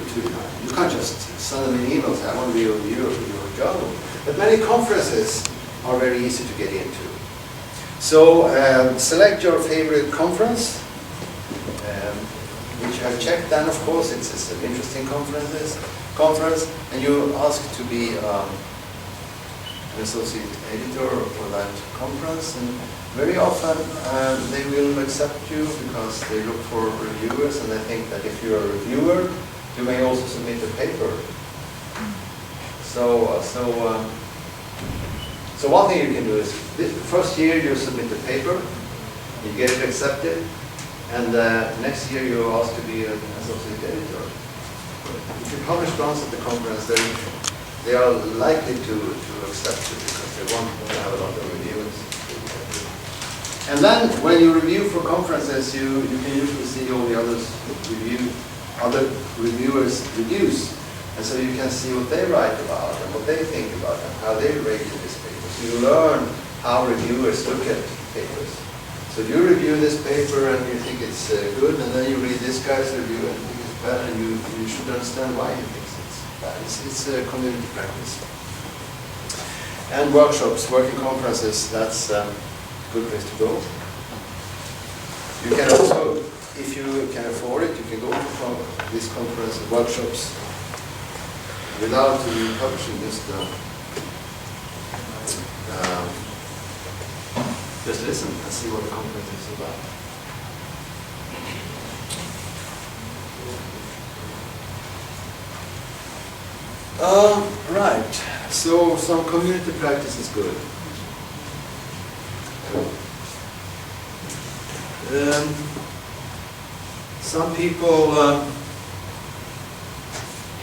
you can't just send them an email and say, I want to be a reviewer for your journal. But many conferences are very easy to get into. So select your favorite conference, which I've checked. Then, of course, it's an interesting conference, and you ask to be an associate editor for that conference. And very often they will accept you because they look for reviewers, and they think that if you're a reviewer, you may also submit a paper. So one thing you can do is, the first year you submit a paper, you get it accepted, and next year you ask to be an associate editor. If you publish once at the conference, they are likely to accept you because they want to have a lot of reviewers. And then when you review for conferences, you can usually see all the other reviewers' reviews. And so you can see what they write about and what they think about and how they rate this paper. So you learn how reviewers look at papers. So you review this paper and you think it's good, and then you read this guy's review and think it's bad, and you should understand why he thinks it's bad. It's a community practice. And workshops, working conferences, that's a good place to go. You can also, if you can afford it, you can go to these conference workshops without publishing, just listen and see what the conference is about. Right, so some community practice is good.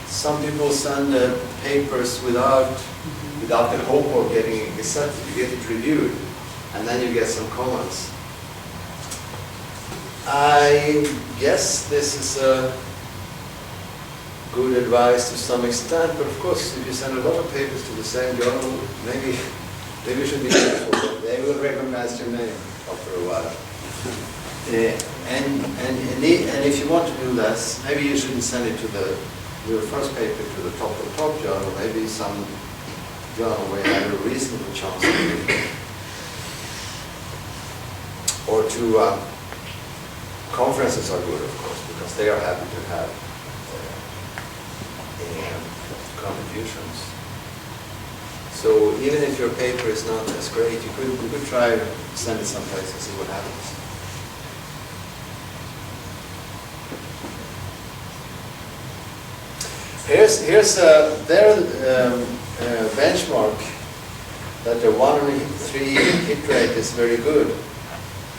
Some people send papers without the hope of getting it accepted. You get it reviewed, and then you get some comments. I guess this is good advice to some extent, but of course, if you send a lot of papers to the same journal, maybe you should be careful. They will recognize your name after a while. And if you want to do this, maybe you shouldn't send it to your first paper to the top journal. Maybe some journal where you have a reasonable chance to do it. Or to conferences are good, of course, because they are happy to have contributions. So even if your paper is not as great, you could try to send it someplace and see what happens. Here's their benchmark that the 1 in 3 hit rate is very good.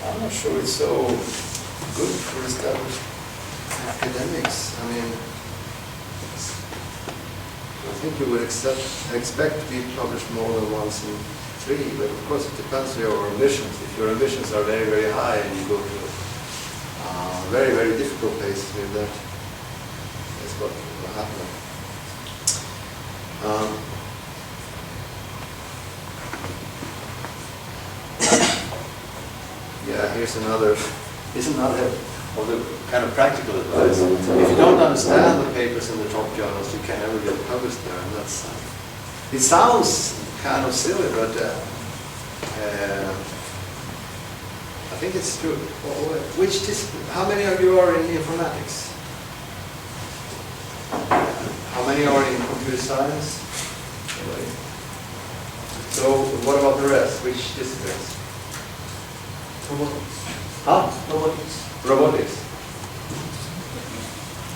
I'm not sure it's so good for established academics. I mean, I think you would expect to be published more than once in 3, but of course it depends on your ambitions. If your ambitions are very, very high and you go to very, very difficult places with that, that's what will happen. Yeah, here's another of the kind of practical advice. If you don't understand the papers in the top journals, you can never get published there, and that's. It sounds kind of silly, but I think it's true. Which discipline? How many of you are in informatics? How many are in computer science? So what about the rest? Which disciplines? Robotics. Huh? Robotics. Robotics.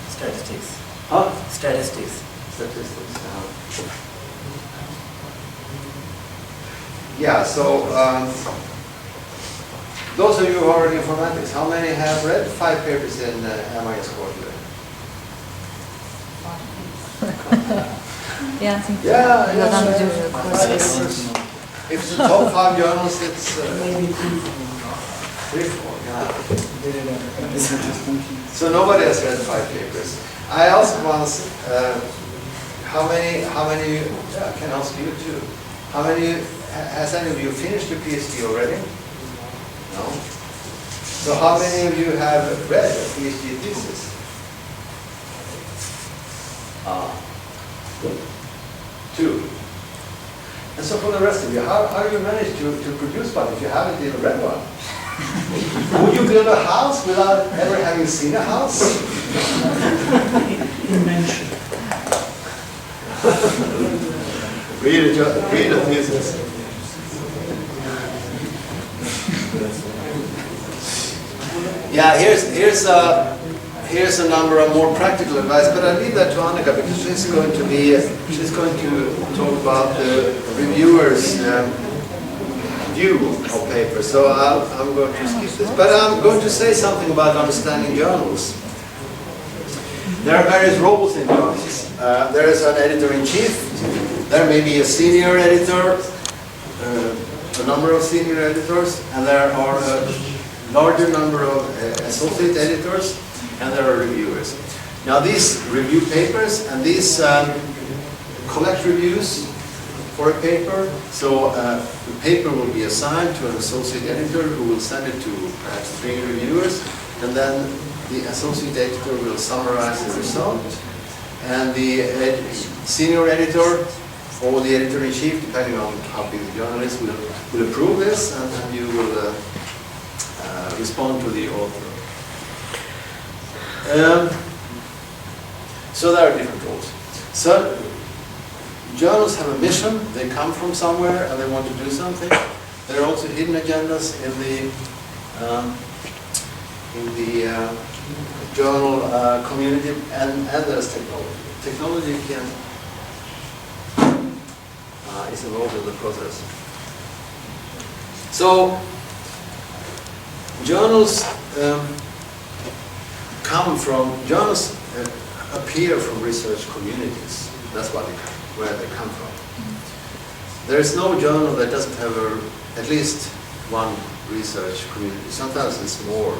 Statistics. Huh? Statistics. Statistics. Yeah, so those of you who are in informatics, how many have read 5 papers in MIS Quarterly? Yeah, I think Yeah, we have done the yeah. usual courses. If it's the top 5 journals, it's Maybe 3, 4, yeah. So nobody has read 5 papers. I asked once, how many? Yeah, I can ask you too. How many? Has any of you finished your PhD already? No. So how many of you have read a PhD thesis? 2. And so for the rest of you, how do you manage to produce one if you haven't even read one? Would you build a house without ever having seen a house? Invention. Read a thesis. Yeah, here's a number of more practical advice, but I leave that to Annika because she's going to talk about the reviewers' view of paper. So I'm going to skip this, but I'm going to say something about understanding journals. There are various roles in journals. There is an editor-in-chief. There may be a senior editor, a number of senior editors, and there are a larger number of associate editors, and there are reviewers. Now these review papers, and these collect reviews for a paper. So the paper will be assigned to an associate editor who will send it to perhaps 3 reviewers, and then the associate editor will summarize the result, and the senior editor or the editor-in-chief, depending on how big the journal is, will approve this, and then you will respond to the author. So there are different roles. So journals have a mission. They come from somewhere and they want to do something. There are also hidden agendas in the journal community, and there's technology. Technology is involved in the process. So journals appear from research communities. That's where they come from. There is no journal that doesn't have at least one research community. Sometimes it's more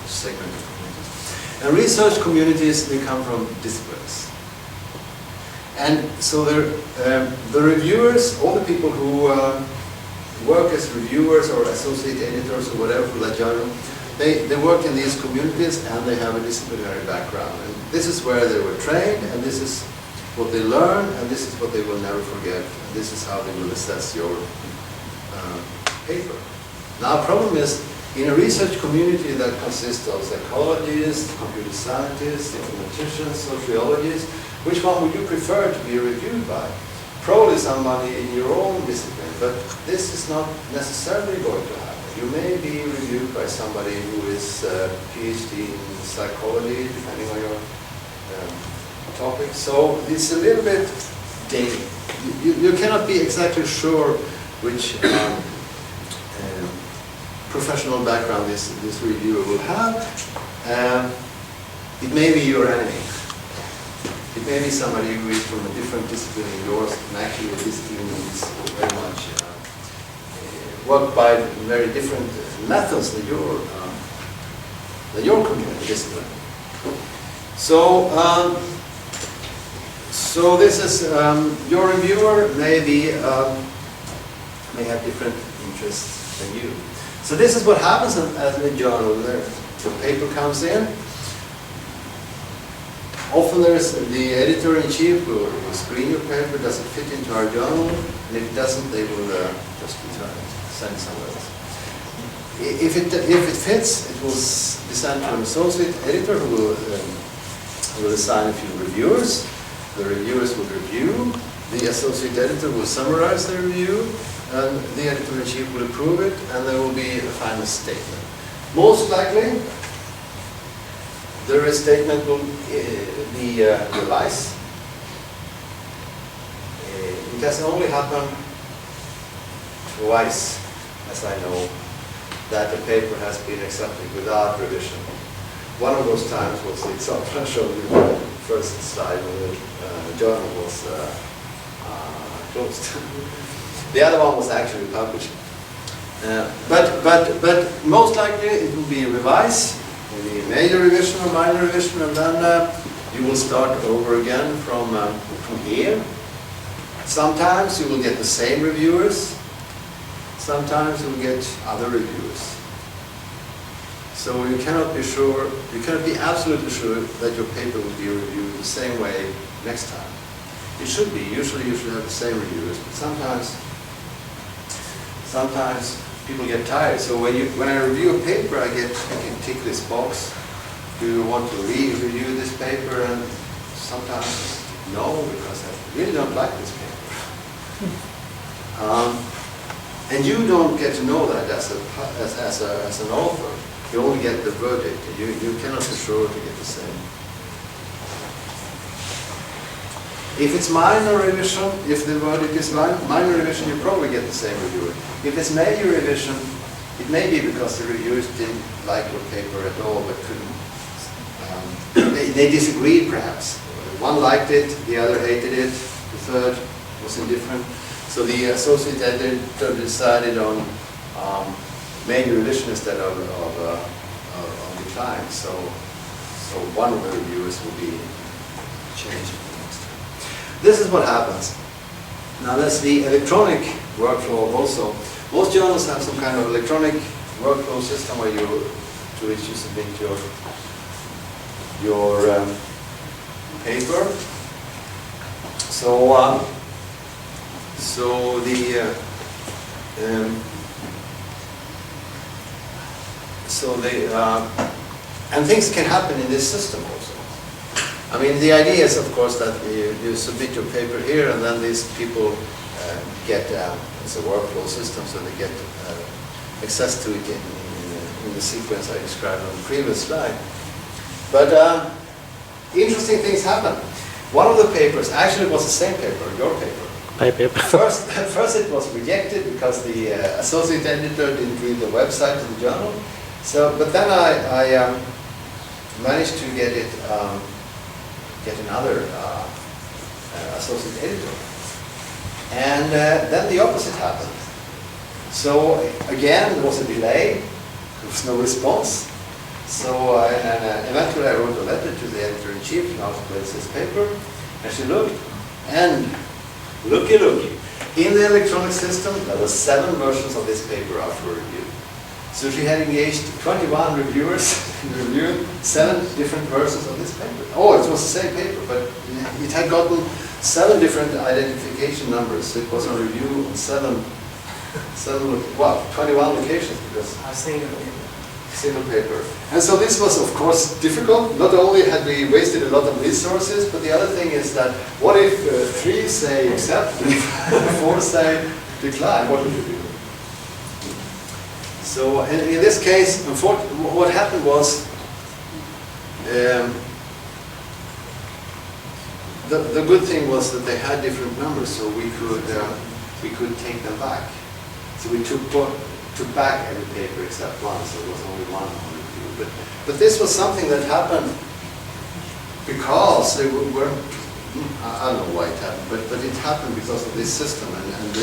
segmented communities. And research communities, they come from disciplines. And so the reviewers, all the people who work as reviewers or associate editors or whatever for that journal, they work in these communities and they have a disciplinary background. And this is where they were trained, and this is what they learn, and this is what they will never forget. And this is how they will assess your paper. Now, the problem is, in a research community that consists of psychologists, computer scientists, informaticians, sociologists, which one would you prefer to be reviewed by? Probably somebody in your own discipline, but this is not necessarily going to happen. You may be reviewed by somebody who is a PhD in psychology, depending on your topic. So it's a little bit dated. You cannot be exactly sure which professional background this reviewer will have. It may be your enemy. It may be somebody who is from a different discipline than yours, and actually this discipline is very much worked by very different methods than your community discipline. So, so this is your reviewer may have different interests than you. So this is what happens as a journal. The paper comes in. Often there's the editor-in-chief will screen your paper. Does it fit into our journal? And if it doesn't, they will just return it, send it somewhere else. If it fits, it will be sent to an associate editor who will assign a few reviewers. The reviewers will review. The associate editor will summarize the review, and the editor-in-chief will approve it, and there will be a final statement. Most likely, the statement will be revised. It has only happened twice, as I know, that the paper has been accepted without revision. One of those times was the example I showed you in the first slide when the journal was closed. The other one was actually published. But most likely it will be revised, maybe a major revision or minor revision, and then you will start over again from here. Sometimes you will get the same reviewers, sometimes you will get other reviewers. So you cannot be sure, you cannot be absolutely sure that your paper will be reviewed the same way next time. It should be. Usually you should have the same reviewers, but sometimes people get tired. So when I review a paper, I can tick this box. Do you want to review this paper? And sometimes no, because I really don't like this paper. And you don't get to know that as an author. You only get the verdict. You cannot be sure to get the same. If it's minor revision, if the verdict is minor revision, you probably get the same reviewer. If it's major revision, it may be because the reviewers didn't like your paper at all, but couldn't. They disagreed, perhaps. One liked it, the other hated it, the third was indifferent. So the associate editor decided on major revision instead of decline. So one of the reviewers will be changed. This is what happens. Now that's the electronic workflow also. Most journals have some kind of electronic workflow system where to which you submit your paper. And things can happen in this system also. I mean, the idea is, of course, that you submit your paper here, and then these people get it's a workflow system, so they get access to it in the sequence I described on the previous slide. But interesting things happen. One of the papers actually was the same paper, your paper. My paper. First it was rejected because the associate editor didn't read the website of the journal. So, but then I managed to get another associate editor. And then the opposite happened. So again, there was a delay, there was no response. So eventually I wrote a letter to the editor-in-chief, now where's this paper, and she looked, And looky, in the electronic system, there were 7 versions of this paper out for review. So she had engaged 21 reviewers in reviewing 7 different versions of this paper. Oh, it was the same paper, but it had gotten 7 different identification numbers. So it was on review on 21 locations because single paper. And so this was, of course, difficult. Not only had we wasted a lot of resources, but the other thing is that what if 3 say accept and 4 say decline? What would you do? So in this case, what happened was the good thing was that they had different numbers, so we could take them back. So we took back every paper except one, so it was only one on review. But this was something that happened because they were, I don't know why it happened, but it happened because of this system and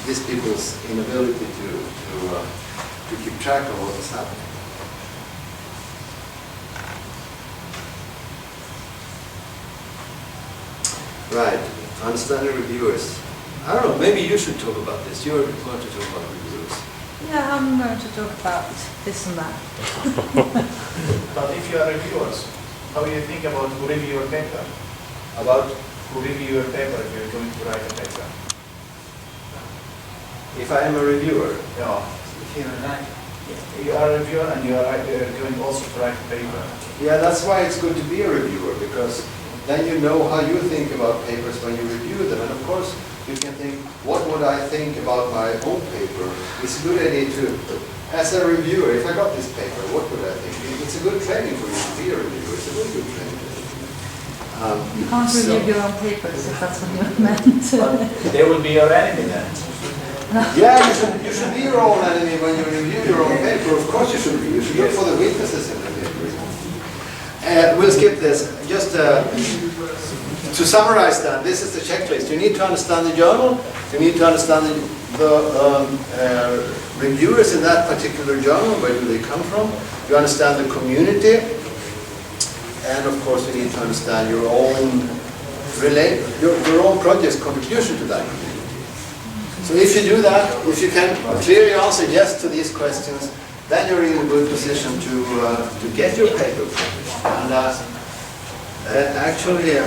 these people's inability to keep track of what was happening. Right, understanding reviewers. I don't know, maybe you should talk about this. You're going to talk about reviewers. Yeah, I'm going to talk about this and that. But if you are reviewers, how do you think about who review your paper? About Who review your paper if you're going to write a paper? if I am a reviewer. Yeah. You are a reviewer and you are going also to write a paper. Yeah, that's why it's good to be a reviewer, because then you know how you think about papers when you review them. And of course, you can think, what would I think about my own paper? It's a good idea to, as a reviewer, if I got this paper, what would I think? It's a good training for you to be a reviewer. It's a really good training. You can't review your own papers if that's what you meant. But they will be your enemy then. Yeah, you should be your own enemy when you review your own paper. Of course you should be. You should look for the weaknesses in the paper. We'll skip this. Just to summarize that, this is the checklist. You need to understand the journal. You need to understand the reviewers in that particular journal. Where do they come from? You understand the community. And of course you need to understand your own your own project's contribution to that community. So if you do that, if you can clearly answer yes to these questions, then you're in a good position to get your paper published. And actually,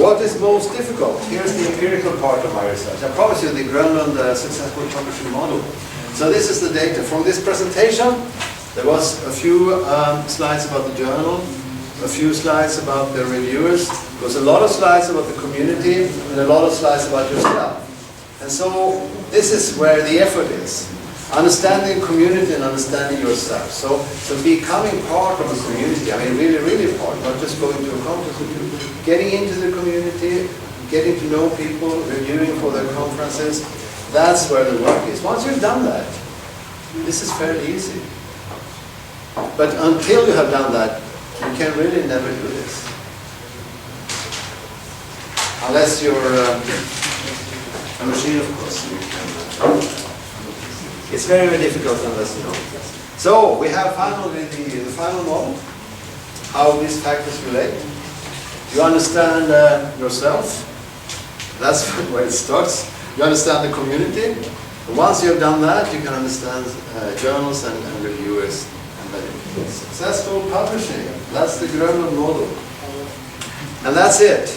what is most difficult? Here's the empirical part of my research. I promise you the Grönlund successful publishing model. So this is the data. From this presentation, there was a few slides about the journal, a few slides about the reviewers. There was a lot of slides about the community and a lot of slides about yourself. And so this is where the effort is. Understanding community and understanding yourself. So becoming part of a community, I mean really part, not just going to a conference, but getting into the community, getting to know people, reviewing for their conferences, that's where the work is. Once you've done that, this is fairly easy. But until you have done that, you can really never do this. Unless you're a machine, of course. You can, it's very, very difficult unless you know. So we have finally the final model, how these factors relate. You understand yourself. That's where it starts. You understand the community. And once you have done that, you can understand journals and reviewers. Successful publishing. That's the Grönlund model. And that's it.